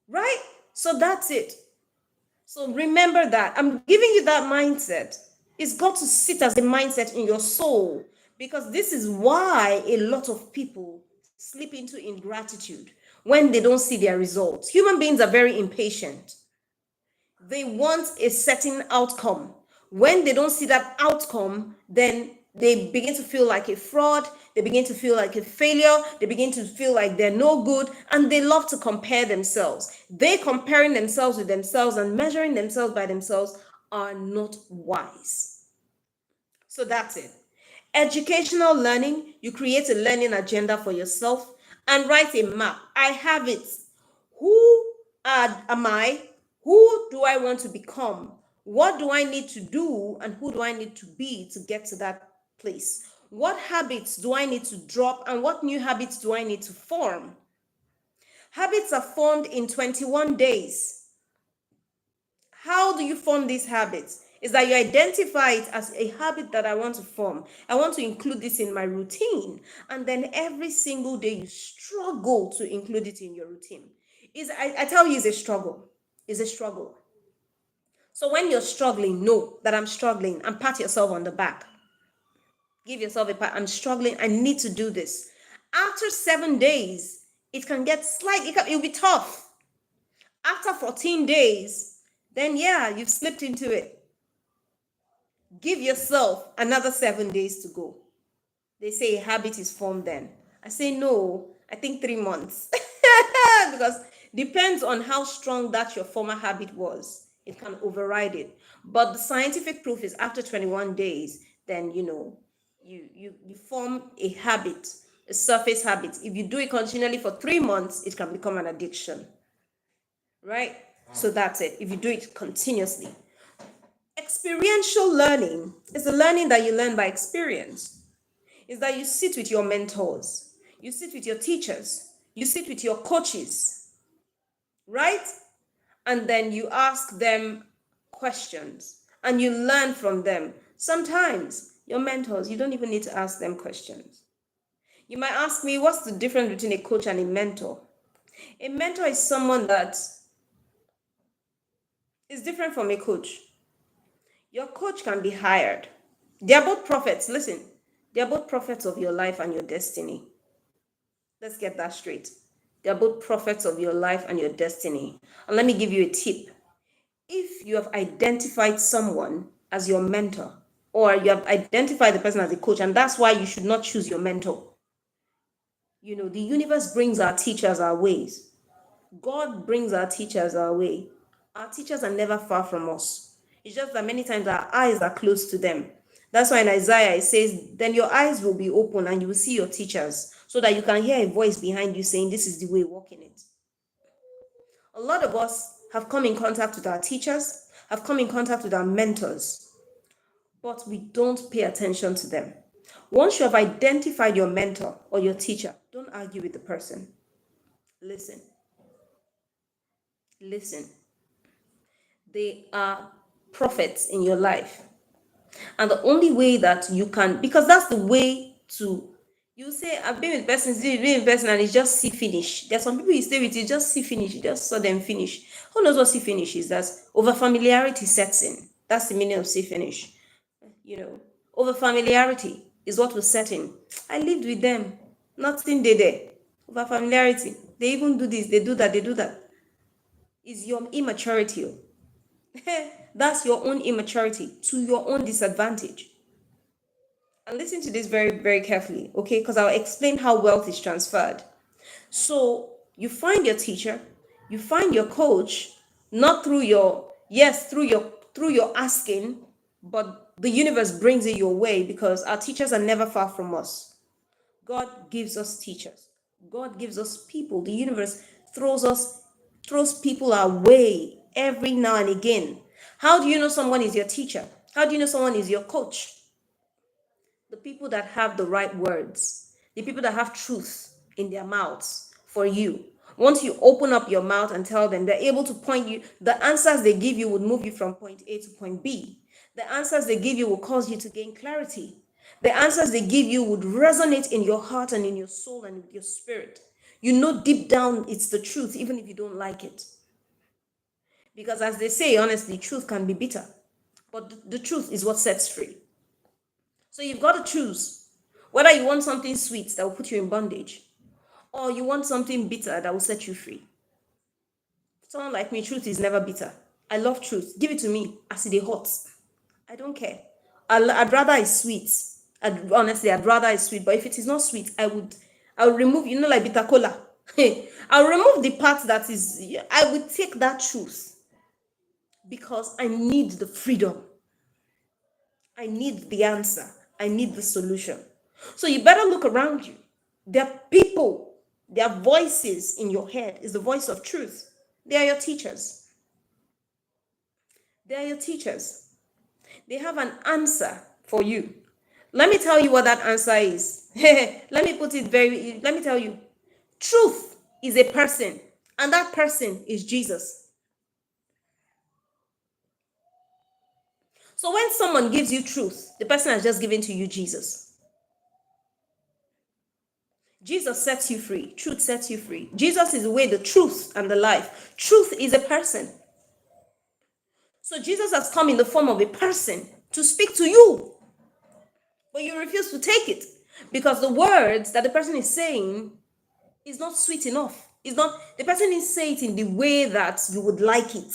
right? So that's it. So remember that. I'm giving you that mindset. It's got to sit as a mindset in your soul, because this is why a lot of people slip into ingratitude when they don't see their results. Human beings are very impatient. They want a certain outcome. When they don't see that outcome, then they begin to feel like a fraud, they begin to feel like a failure, they begin to feel like they're no good, and they love to compare themselves. They comparing themselves with themselves and measuring themselves by themselves are not wise. So that's it. Educational learning, you create a learning agenda for yourself and write a map. I have it. Who am I? Who do I want to become? What do I need to do? And who do I need to be to get to that place? What habits do I need to drop? And what new habits do I need to form? Habits are formed in 21 days. How do you form these habits? Is that you identify it as a habit that I want to form. I want to include this in my routine. And then every single day you struggle to include it in your routine. I tell you, it's a struggle. It's a struggle. So when you're struggling, know that I'm struggling and pat yourself on the back. Give yourself a pat. I'm struggling. I need to do this. After 7 days, it can get slightly, it'll be tough. After 14 days, then yeah, you've slipped into it. Give yourself another 7 days to go. They say a habit is formed then. I say no, I think 3 months. Because depends on how strong that your former habit was. It can override it. But the scientific proof is after 21 days, then you form a habit, a surface habit. If you do it continually for 3 months, it can become an addiction. Right? So that's it. If you do it continuously. Experiential learning is the learning that you learn by experience. Is that you sit with your mentors, you sit with your teachers, you sit with your coaches, right? And then you ask them questions and you learn from them. Sometimes your mentors, you don't even need to ask them questions. You might ask me, what's the difference between a coach and a mentor? A mentor is someone that is different from a coach. Your coach can be hired. They are both prophets. Listen, they are both prophets of your life and your destiny. Let's get that straight. They are both prophets of your life and your destiny. And let me give you a tip. If you have identified someone as your mentor, or you have identified the person as a coach, and that's why you should not choose your mentor. The universe brings our teachers our ways. God brings our teachers our way. Our teachers are never far from us. It's just that many times our eyes are close to them. That's why in Isaiah it says, then your eyes will be open and you will see your teachers, so that you can hear a voice behind you saying, this is the way, walk in it. A lot of us have come in contact with our teachers, have come in contact with our mentors, but we don't pay attention to them. Once you have identified your mentor or your teacher, don't argue with the person. Listen. Listen. They are prophets in your life. And the only way that you can, because that's the way to, you say, I've been with persons, you've been with person, and it's just see finish. There's some people you stay with, you just see finish, you just saw them finish. Who knows what see finish is? That's over familiarity sets in. That's the meaning of see finish. Over familiarity is what was set in. I lived with them, nothing did there. Over familiarity, they even do this, they do that, they do that. Is your immaturity. That's your own immaturity to your own disadvantage. And listen to this very, very carefully, okay? Because I'll explain how wealth is transferred. So you find your teacher, you find your coach, not through your, yes, through your asking, but the universe brings it your way, because our teachers are never far from us. God gives us teachers. God gives us people. The universe throws people our way every now and again. How do you know someone is your teacher? How do you know someone is your coach? The people that have the right words, the people that have truth in their mouths for you. Once you open up your mouth and tell them, they're able to point you. The answers they give you would move you from point A to point B. The answers they give you will cause you to gain clarity. The answers they give you would resonate in your heart and in your soul and with your spirit. You know deep down it's the truth, even if you don't like it. Because as they say, honestly, truth can be bitter. But the truth is what sets free. So you've got to choose whether you want something sweet that will put you in bondage, or you want something bitter that will set you free. Someone like me, truth is never bitter. I love truth. Give it to me as it is hot. I don't care. I'd rather it's sweet. Honestly, I'd rather it's sweet. But if it is not sweet, I would remove, like bitter cola. I'll remove the part that is, I would take that truth because I need the freedom. I need the answer. I need the solution. So you better look around you. There are people, their voices in your head is the voice of truth. They are your teachers. They are your teachers. They have an answer for you. Let me tell you what that answer is. Let me tell you. Truth is a person, and that person is Jesus. So when someone gives you truth, the person has just given to you Jesus. Jesus sets you free. Truth sets you free. Jesus is the way, the truth, and the life. Truth is a person. So Jesus has come in the form of a person to speak to you. But you refuse to take it because the words that the person is saying is not sweet enough. It's not, the person is saying it in the way that you would like it.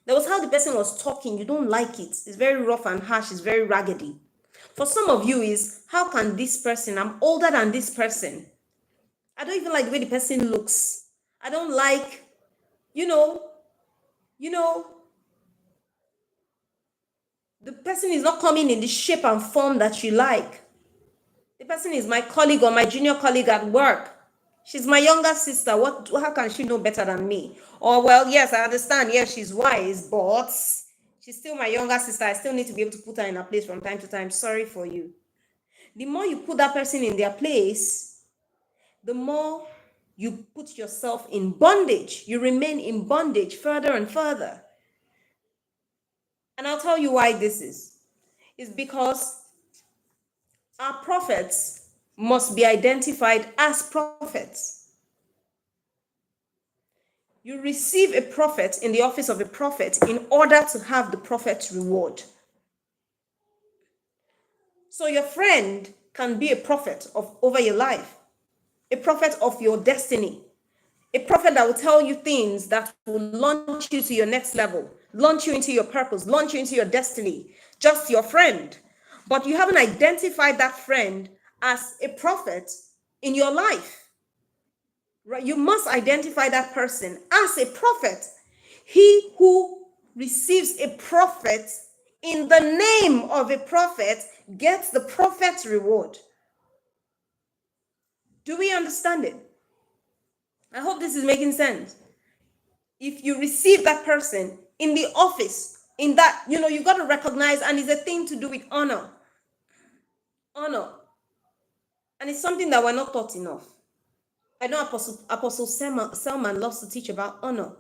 That was how the person was talking. You don't like it. It's very rough and harsh. It's very raggedy. For some of you is, how can this person, I'm older than this person. I don't even like the way the person looks. I don't like, you know, the person is not coming in the shape and form that you like. The person is my colleague or my junior colleague at work. She's my younger sister. How can she know better than me? Or, well, yes, I understand. Yes, she's wise, but she's still my younger sister. I still need to be able to put her in her place from time to time. Sorry for you. The more you put that person in their place, the more you put yourself in bondage. You remain in bondage further and further. And I'll tell you why this is. It's because our prophets must be identified as prophets. You receive a prophet in the office of a prophet in order to have the prophet's reward. So your friend can be a prophet over your life, a prophet of your destiny, a prophet that will tell you things that will launch you to your next level, launch you into your purpose, launch you into your destiny. Just your friend. But you haven't identified that friend as a prophet in your life. Right? You must identify that person as a prophet. He who receives a prophet in the name of a prophet gets the prophet's reward. Do we understand it? I hope this is making sense. If you receive that person in the office, in that, you got to recognize, and it's a thing to do with honor. Honor. And it's something that we're not taught enough. I know Apostle Selman loves to teach about honor.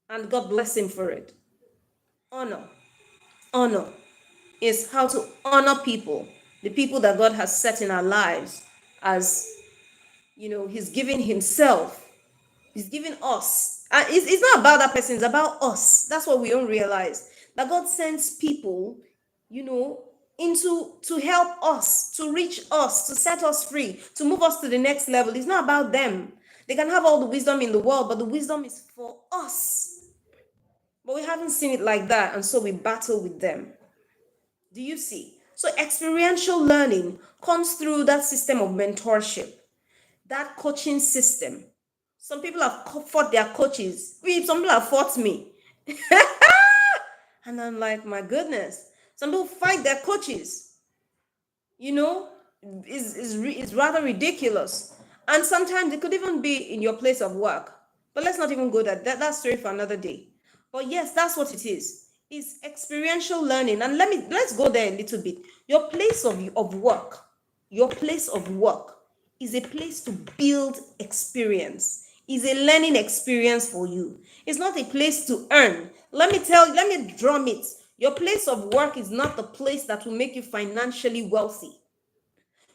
And God bless him for it. Honor. Honor is how to honor people, the people that God has set in our lives as, he's giving himself. He's giving us. And it's not about that person, it's about us. That's what we don't realize. That God sends people, to help us, to reach us, to set us free, to move us to the next level. It's not about them. They can have all the wisdom in the world, but the wisdom is for us. But we haven't seen it like that, and so we battle with them. Do you see? So experiential learning comes through that system of mentorship, that coaching system. Some people have fought their coaches. Some people have fought me. And I'm like, my goodness. Some people fight their coaches. Is rather ridiculous. And sometimes it could even be in your place of work. But let's not even go there. That's story for another day. But yes, that's what it is. It's experiential learning. And let's go there a little bit. Your place of work, is a place to build experience, is a learning experience for you. It's not a place to earn. Let me drum it. Your place of work is not the place that will make you financially wealthy.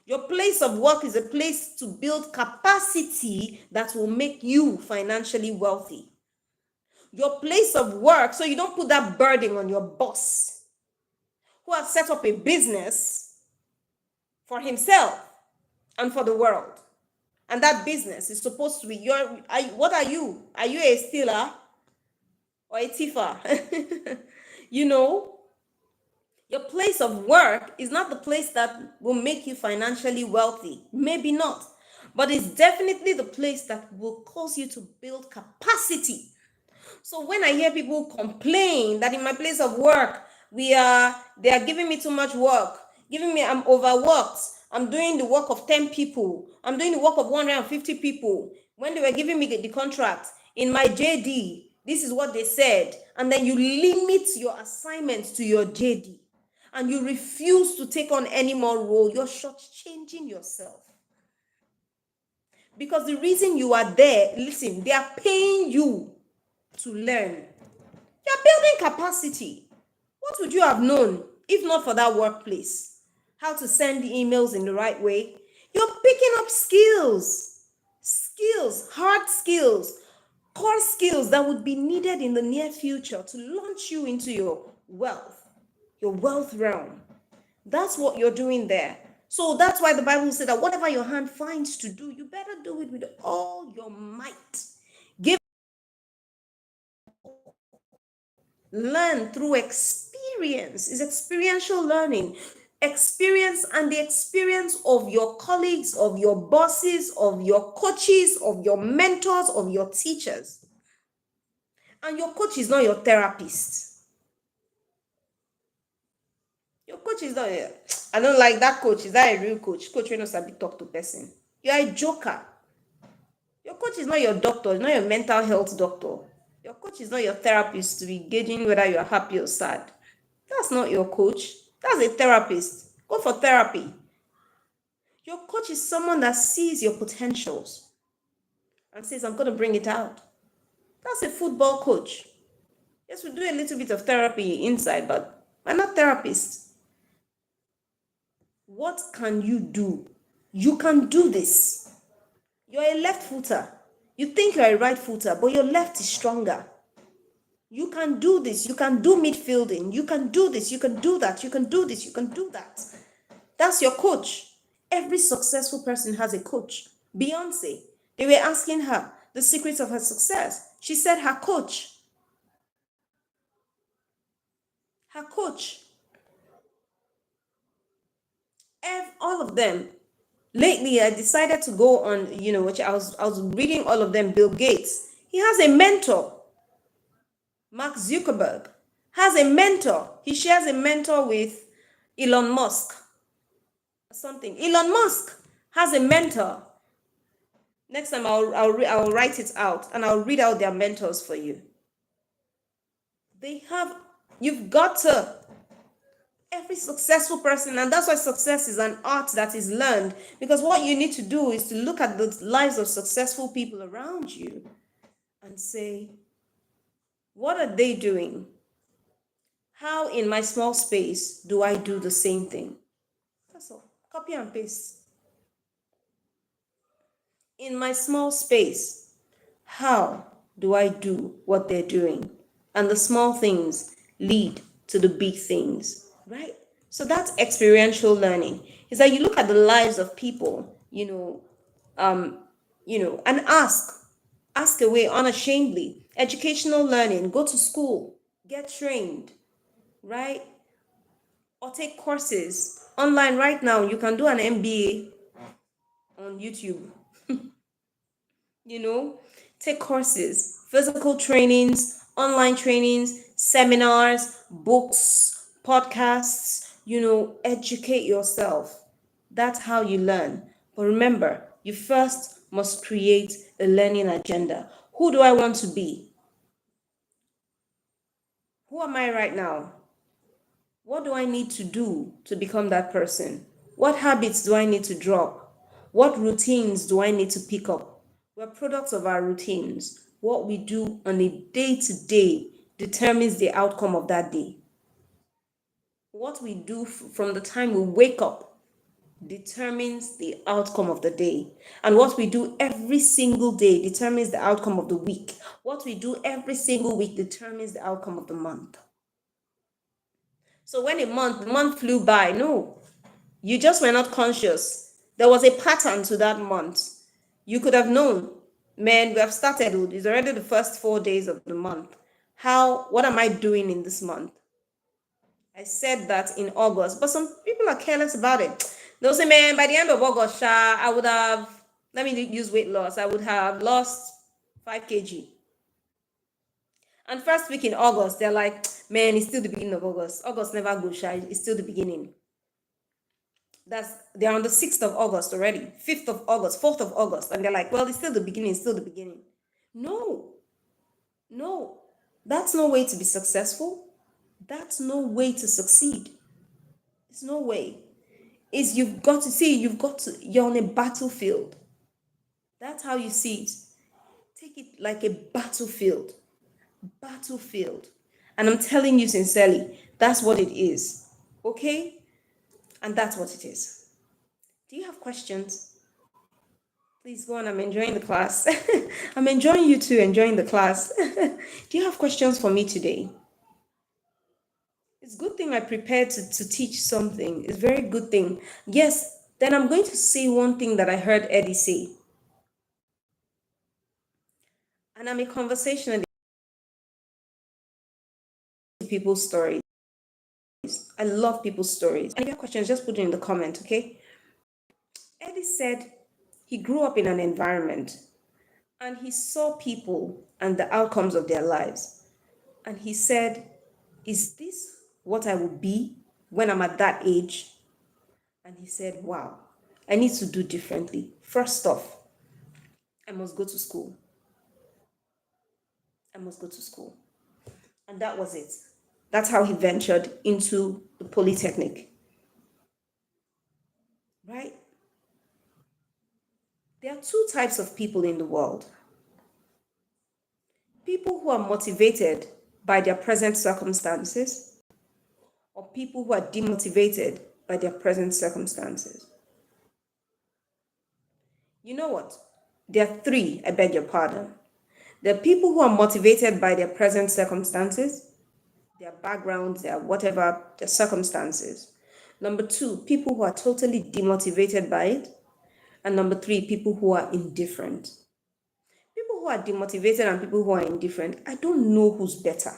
Your place of work is a place to build capacity that will make you financially wealthy. Your place of work, so you don't put that burden on your boss who has set up a business for himself and for the world. And that business is supposed to be what are you? Are you a stealer or a thiefer? You know, your place of work is not the place that will make you financially wealthy. Maybe not. But it's definitely the place that will cause you to build capacity. So when I hear people complain that in my place of work, they are giving me too much work, I'm overworked, I'm doing the work of 10 people, I'm doing the work of 150 people. When they were giving me the contract in my JD, this is what they said. And then you limit your assignments to your JD and you refuse to take on any more role, you're shortchanging yourself. Because the reason you are there, listen, they are paying you to learn. You're building capacity. What would you have known if not for that workplace? How to send emails in the right way? You're picking up skills, hard skills, core skills that would be needed in the near future to launch you into your wealth realm. That's what you're doing there. So that's why the Bible said that whatever your hand finds to do, you better do it with all your might. Learn through experience. Is experiential learning. Experience and the experience of your colleagues, of your bosses, of your coaches, of your mentors, of your teachers. And your coach is not your therapist. Your coach is not I don't like that coach. Is that a real coach? Coach, you know, sabi talk to person. You are a joker. Your coach is not your doctor. It's not your mental health doctor. Your coach is not your therapist to be gauging whether you are happy or sad. That's not your coach. That's a therapist. Go for therapy. Your coach is someone that sees your potentials and says, I'm going to bring it out. That's a football coach. Yes, we do a little bit of therapy inside, but we're not therapists. What can you do? You can do this. You're a left footer. You think you're a right footer, but your left is stronger. You can do this. You can do midfielding. You can do this. You can do that. You can do this. You can do that. That's your coach. Every successful person has a coach. Beyonce, they were asking her the secrets of her success. She said her coach. Her coach. All of them. Lately, I decided to go on, which I was reading all of them. Bill Gates, he has a mentor. Mark Zuckerberg has a mentor. He shares a mentor with Elon Musk. Something. Elon Musk has a mentor. Next time I'll write it out and I'll read out their mentors for you. You've got to, every successful person, and that's why success is an art that is learned, because what you need to do is to look at the lives of successful people around you and say, what are they doing? How in my small space do I do the same thing? That's all. Copy and paste. In my small space, how do I do what they're doing? And the small things lead to the big things, right? So that's experiential learning. Is that you look at the lives of people, and ask away unashamedly. Educational learning, go to school, get trained, right? Or take courses online right now. You can do an MBA on YouTube. Take courses, physical trainings, online trainings, seminars, books, podcasts, educate yourself. That's how you learn. But remember, you first must create a learning agenda. Who do I want to be? Who am I right now? What do I need to do to become that person? What habits do I need to drop? What routines do I need to pick up? We're products of our routines. What we do on a day-to-day determines the outcome of that day. What we do from the time we wake up determines the outcome of the day. And what we do every single day determines the outcome of the week. What we do every single week determines the outcome of the month. So when the month flew by, no, you just were not conscious. There was a pattern to that month. You could have known, man, we have started, it's already the first 4 days of the month. What am I doing in this month? I said that in August, but some people are careless about it. They'll say, man, by the end of August, I would have, let me use weight loss, I would have lost 5 kg. And first week in August, they're like, man, it's still the beginning of August. August never goes shy, it's still the beginning. They're on the 6th of August already, 5th of August, 4th of August, and they're like, well, it's still the beginning, it's still the beginning. No, no, that's no way to be successful. That's no way to succeed. It's no way. You're on a battlefield. That's how you see it. Take it like a battlefield. Battlefield. And I'm telling you sincerely, that's what it is. Okay? And that's what it is. Do you have questions? Please go on. I'm enjoying the class. I'm enjoying you too, enjoying the class. Do you have questions for me today? It's a good thing I prepared to teach something. It's a very good thing. Yes, then I'm going to say one thing that I heard Eddy say. And I'm a conversationalist. People's stories. I love people's stories. And if you have questions, just put it in the comment, okay? Eddy said he grew up in an environment and he saw people and the outcomes of their lives. And he said, is this what I will be when I'm at that age? And he said, wow, I need to do differently. First off, I must go to school. I must go to school. And that was it. That's how he ventured into the Polytechnic. Right? There are two types of people in the world. People who are motivated by their present circumstances, or people who are demotivated by their present circumstances. You know what? There are three, I beg your pardon. There are people who are motivated by their present circumstances, their backgrounds, their whatever, their circumstances. Number two, people who are totally demotivated by it. And number three, people who are indifferent. People who are demotivated and people who are indifferent, I don't know who's better.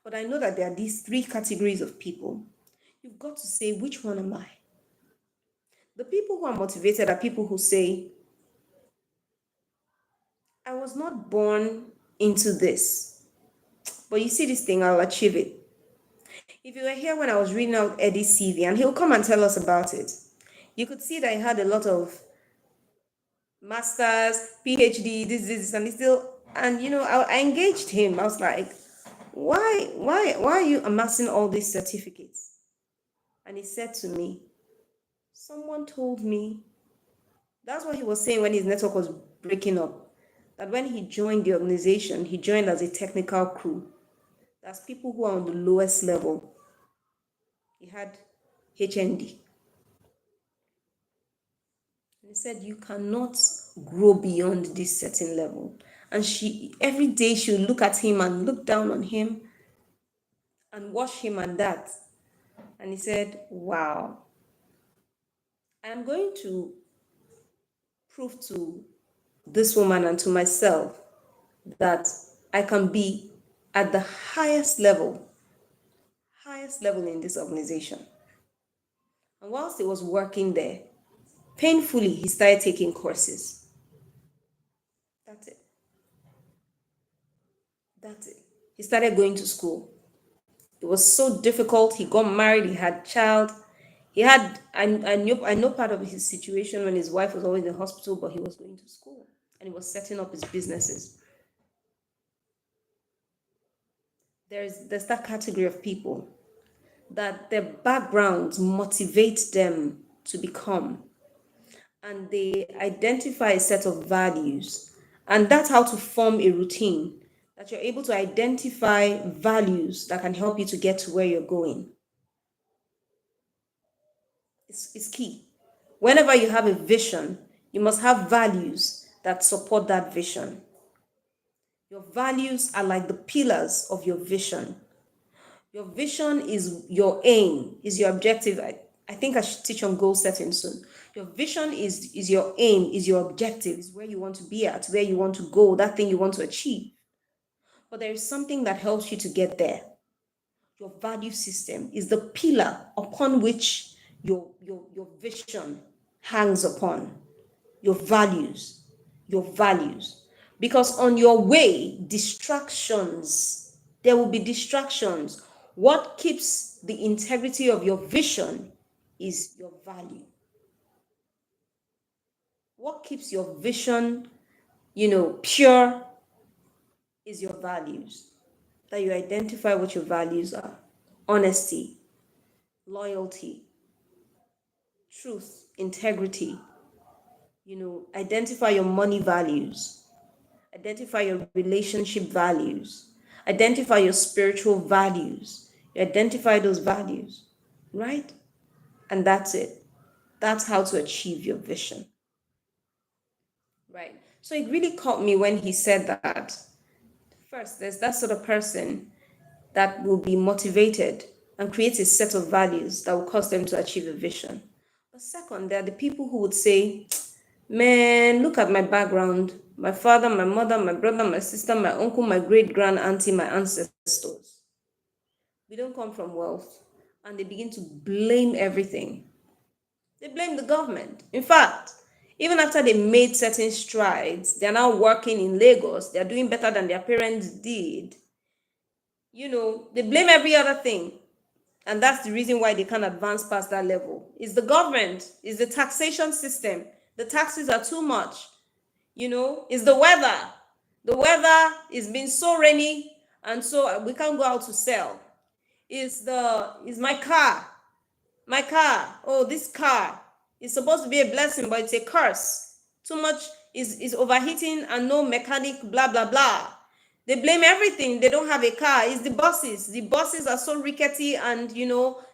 But I know that there are these three categories of people. You've got to say, which one am I? The people who are motivated are people who say, I was not born into this, but you see this thing, I'll achieve it. If you were here when I was reading out Eddy's CV, and he'll come and tell us about it, you could see that he had a lot of masters, PhD, this, and he still, and I engaged him. I was like, why are you amassing all these certificates? And he said to me, someone told me, that's what he was saying when his network was breaking up, that when he joined the organization, he joined as a technical crew. That's people who are on the lowest level. He had HND. And he said, you cannot grow beyond this certain level. And every day she would look at him and look down on him and watch him and that. And he said, wow, I'm going to prove to this woman and to myself that I can be at the highest level in this organization. And whilst he was working there, painfully, he started taking courses. That's it. He started going to school. It was so difficult. He got married, he had child. I know part of his situation when his wife was always in the hospital, but he was going to school and he was setting up his businesses. There's that category of people that their backgrounds motivate them to become, and they identify a set of values, and that's how to form a routine, that you're able to identify values that can help you to get to where you're going. It's key. Whenever you have a vision, you must have values that support that vision. Your values are like the pillars of your vision. Your vision is your aim, is your objective. I think I should teach on goal setting soon. Your vision is your aim, is your objective, is where you want to be at, where you want to go, that thing you want to achieve. But there is something that helps you to get there. Your value system is the pillar upon which your vision hangs upon. Your values, your values. Because on your way, distractions, there will be distractions. What keeps the integrity of your vision is your value. What keeps your vision, pure is your values. That you identify what your values are. Honesty, loyalty, truth, integrity. Identify your money values. Identify your relationship values. Identify your spiritual values. You identify those values, right? And that's it. That's how to achieve your vision, right? So it really caught me when he said that. First, there's that sort of person that will be motivated and create a set of values that will cause them to achieve a vision. But second, there are the people who would say, man, look at my background. My father, my mother, my brother, my sister, my uncle, my great grand auntie, my ancestors. We don't come from wealth. And they begin to blame everything. They blame the government. In fact, even after they made certain strides, they're now working in Lagos, they're doing better than their parents did. They blame every other thing. And that's the reason why they can't advance past that level. It's the government, it's the taxation system. The taxes are too much. It's the weather. The weather is been so rainy, and so we can't go out to sell. It's my car. My car. Oh, this car is supposed to be a blessing, but it's a curse. Too much is overheating and no mechanic, blah, blah, blah. They blame everything. They don't have a car. It's the buses. The buses are so rickety and,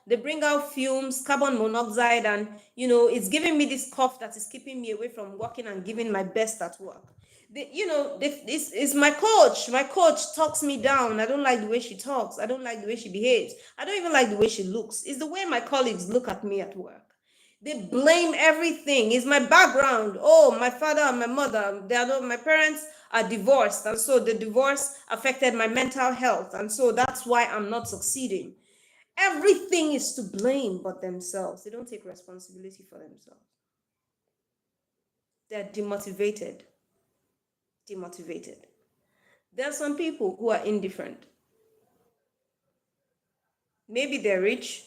they bring out fumes, carbon monoxide, and, it's giving me this cough that is keeping me away from working and giving my best at work. This is my coach. My coach talks me down. I don't like the way she talks. I don't like the way she behaves. I don't even like the way she looks. It's the way my colleagues look at me at work. They blame everything. It's my background. Oh, my father and my mother, my parents are divorced, and so the divorce affected my mental health, and so that's why I'm not succeeding. Everything is to blame but themselves. They don't take responsibility for themselves. They're demotivated. There are some people who are indifferent. Maybe they're rich,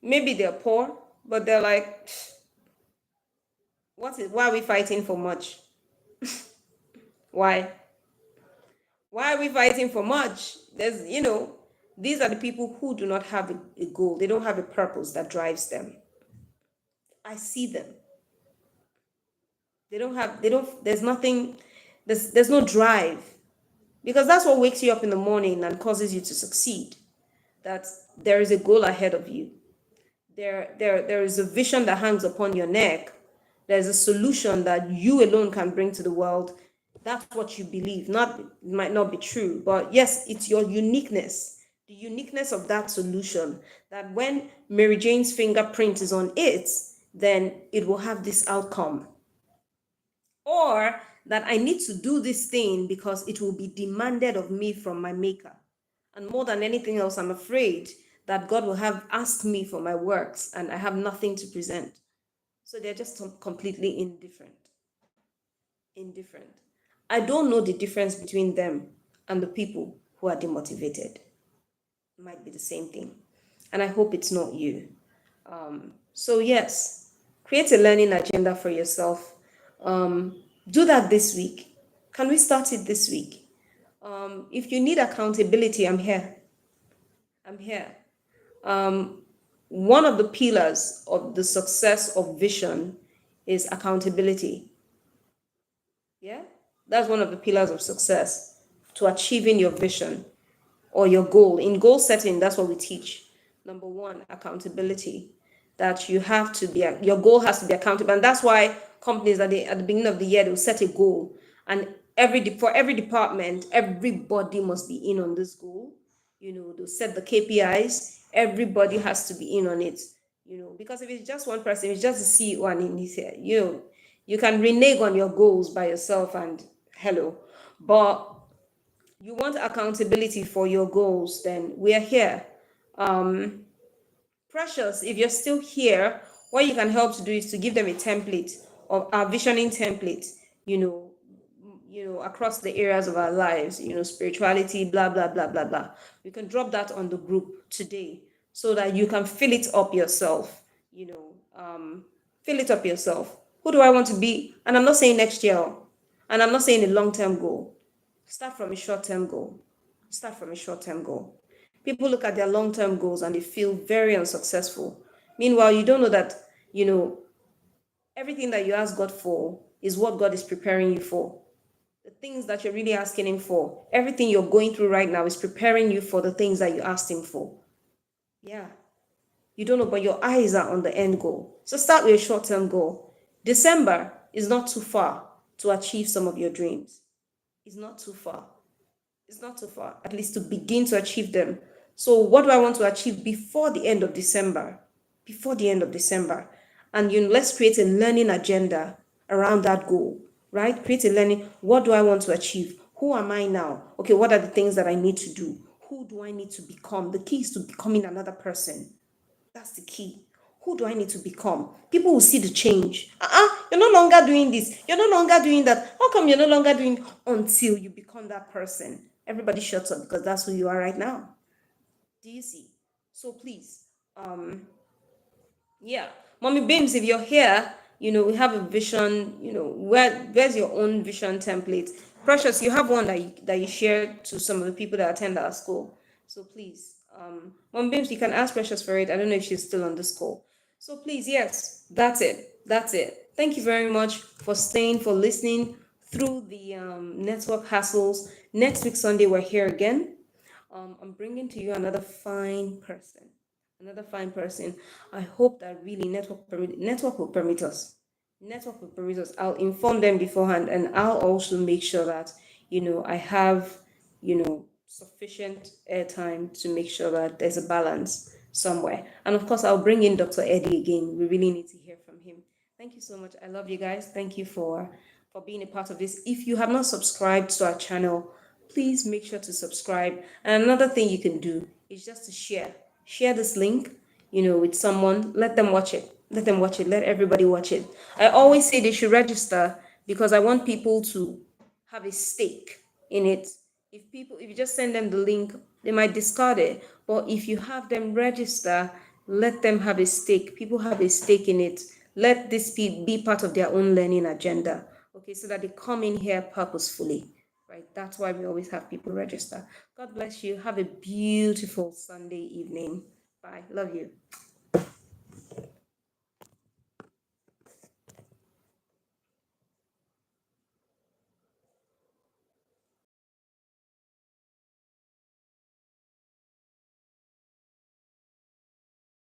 maybe they're poor, but they're like, why are we fighting for much? Why are we fighting for much? These are the people who do not have a goal. They don't have a purpose that drives them. I see them. There's nothing, there's no drive. Because that's what wakes you up in the morning and causes you to succeed. That there is a goal ahead of you. There is a vision that hangs upon your neck. There's a solution that you alone can bring to the world. That's what you believe. It might not be true, but yes, it's your uniqueness. The uniqueness of that solution, that when Maryjane's fingerprint is on it, then it will have this outcome. Or that I need to do this thing because it will be demanded of me from my maker. And more than anything else, I'm afraid that God will have asked me for my works and I have nothing to present. So they're just completely indifferent. I don't know the difference between them and the people who are demotivated. It might be the same thing. And I hope it's not you. So yes, create a learning agenda for yourself. Do that this week. Can we start it this week? If you need accountability, I'm here. One of the pillars of the success of vision is accountability. Yeah, that's one of the pillars of success to achieving your vision or your goal. In goal setting, that's what we teach. Number one, accountability. that you have to be, your goal has to be accountable. And that's why companies at the beginning of the year, they'll set a goal. And for every department, everybody must be in on this goal. They'll set the KPIs. Everybody has to be in on it. Because if it's just one person, it's just the CEO and he's here, you can renege on your goals by yourself and hello. But you want accountability for your goals, then we are here. Precious, if you're still here, what you can help to do is to give them a template of our visioning template, across the areas of our lives, spirituality, blah, blah, blah, blah, blah. We can drop that on the group today so that you can fill it up yourself, fill it up yourself. Who do I want to be? And I'm not saying next year, and I'm not saying a long-term goal. Start from a short-term goal. Start from a short-term goal. People look at their long-term goals and they feel very unsuccessful. Meanwhile, you don't know that, everything that you ask God for is what God is preparing you for. The things that you're really asking Him for, everything you're going through right now is preparing you for the things that you asked Him for. Yeah. You don't know, but your eyes are on the end goal. So start with a short-term goal. December is not too far to achieve some of your dreams. It's not too far. It's not too far, at least to begin to achieve them. So what do I want to achieve before the end of December? Before the end of December. And let's create a learning agenda around that goal, right? Create a learning. What do I want to achieve? Who am I now? Okay, what are the things that I need to do? Who do I need to become? The key is to becoming another person. That's the key. Who do I need to become? People will see the change. You're no longer doing this. You're no longer doing that. How come you're no longer doing until you become that person? Everybody shuts up because that's who you are right now. Do you see? So please, yeah, Mommy Beams, if you're here, we have a vision. Where's your own vision template? Precious, you have one that you shared to some of the people that attend our school. So please, Mommy Beams, you can ask Precious for it. I don't know if she's still on this call. So please, yes, that's it. That's it. Thank you very much for staying, for listening through the network hassles. Next week Sunday, we're here again. I'm bringing to you another fine person. Another fine person. I hope that really network will permit us. Network will permit us. I'll inform them beforehand, and I'll also make sure that I have sufficient airtime to make sure that there's a balance somewhere. And of course, I'll bring in Dr. Eddy again. We really need to hear from him. Thank you so much. I love you guys. Thank you for being a part of this. If you have not subscribed to our channel, please make sure to subscribe. And another thing you can do is just to share this link, with someone. Let them watch it. Let them watch it. Let everybody watch it. I always say they should register because I want people to have a stake in it. If you just send them the link, they might discard it. But if you have them register, let them have a stake. People have a stake in it. Let this be part of their own learning agenda. Okay, so that they come in here purposefully. Right? That's why we always have people register. God bless you. Have a beautiful Sunday evening. Bye. Love you.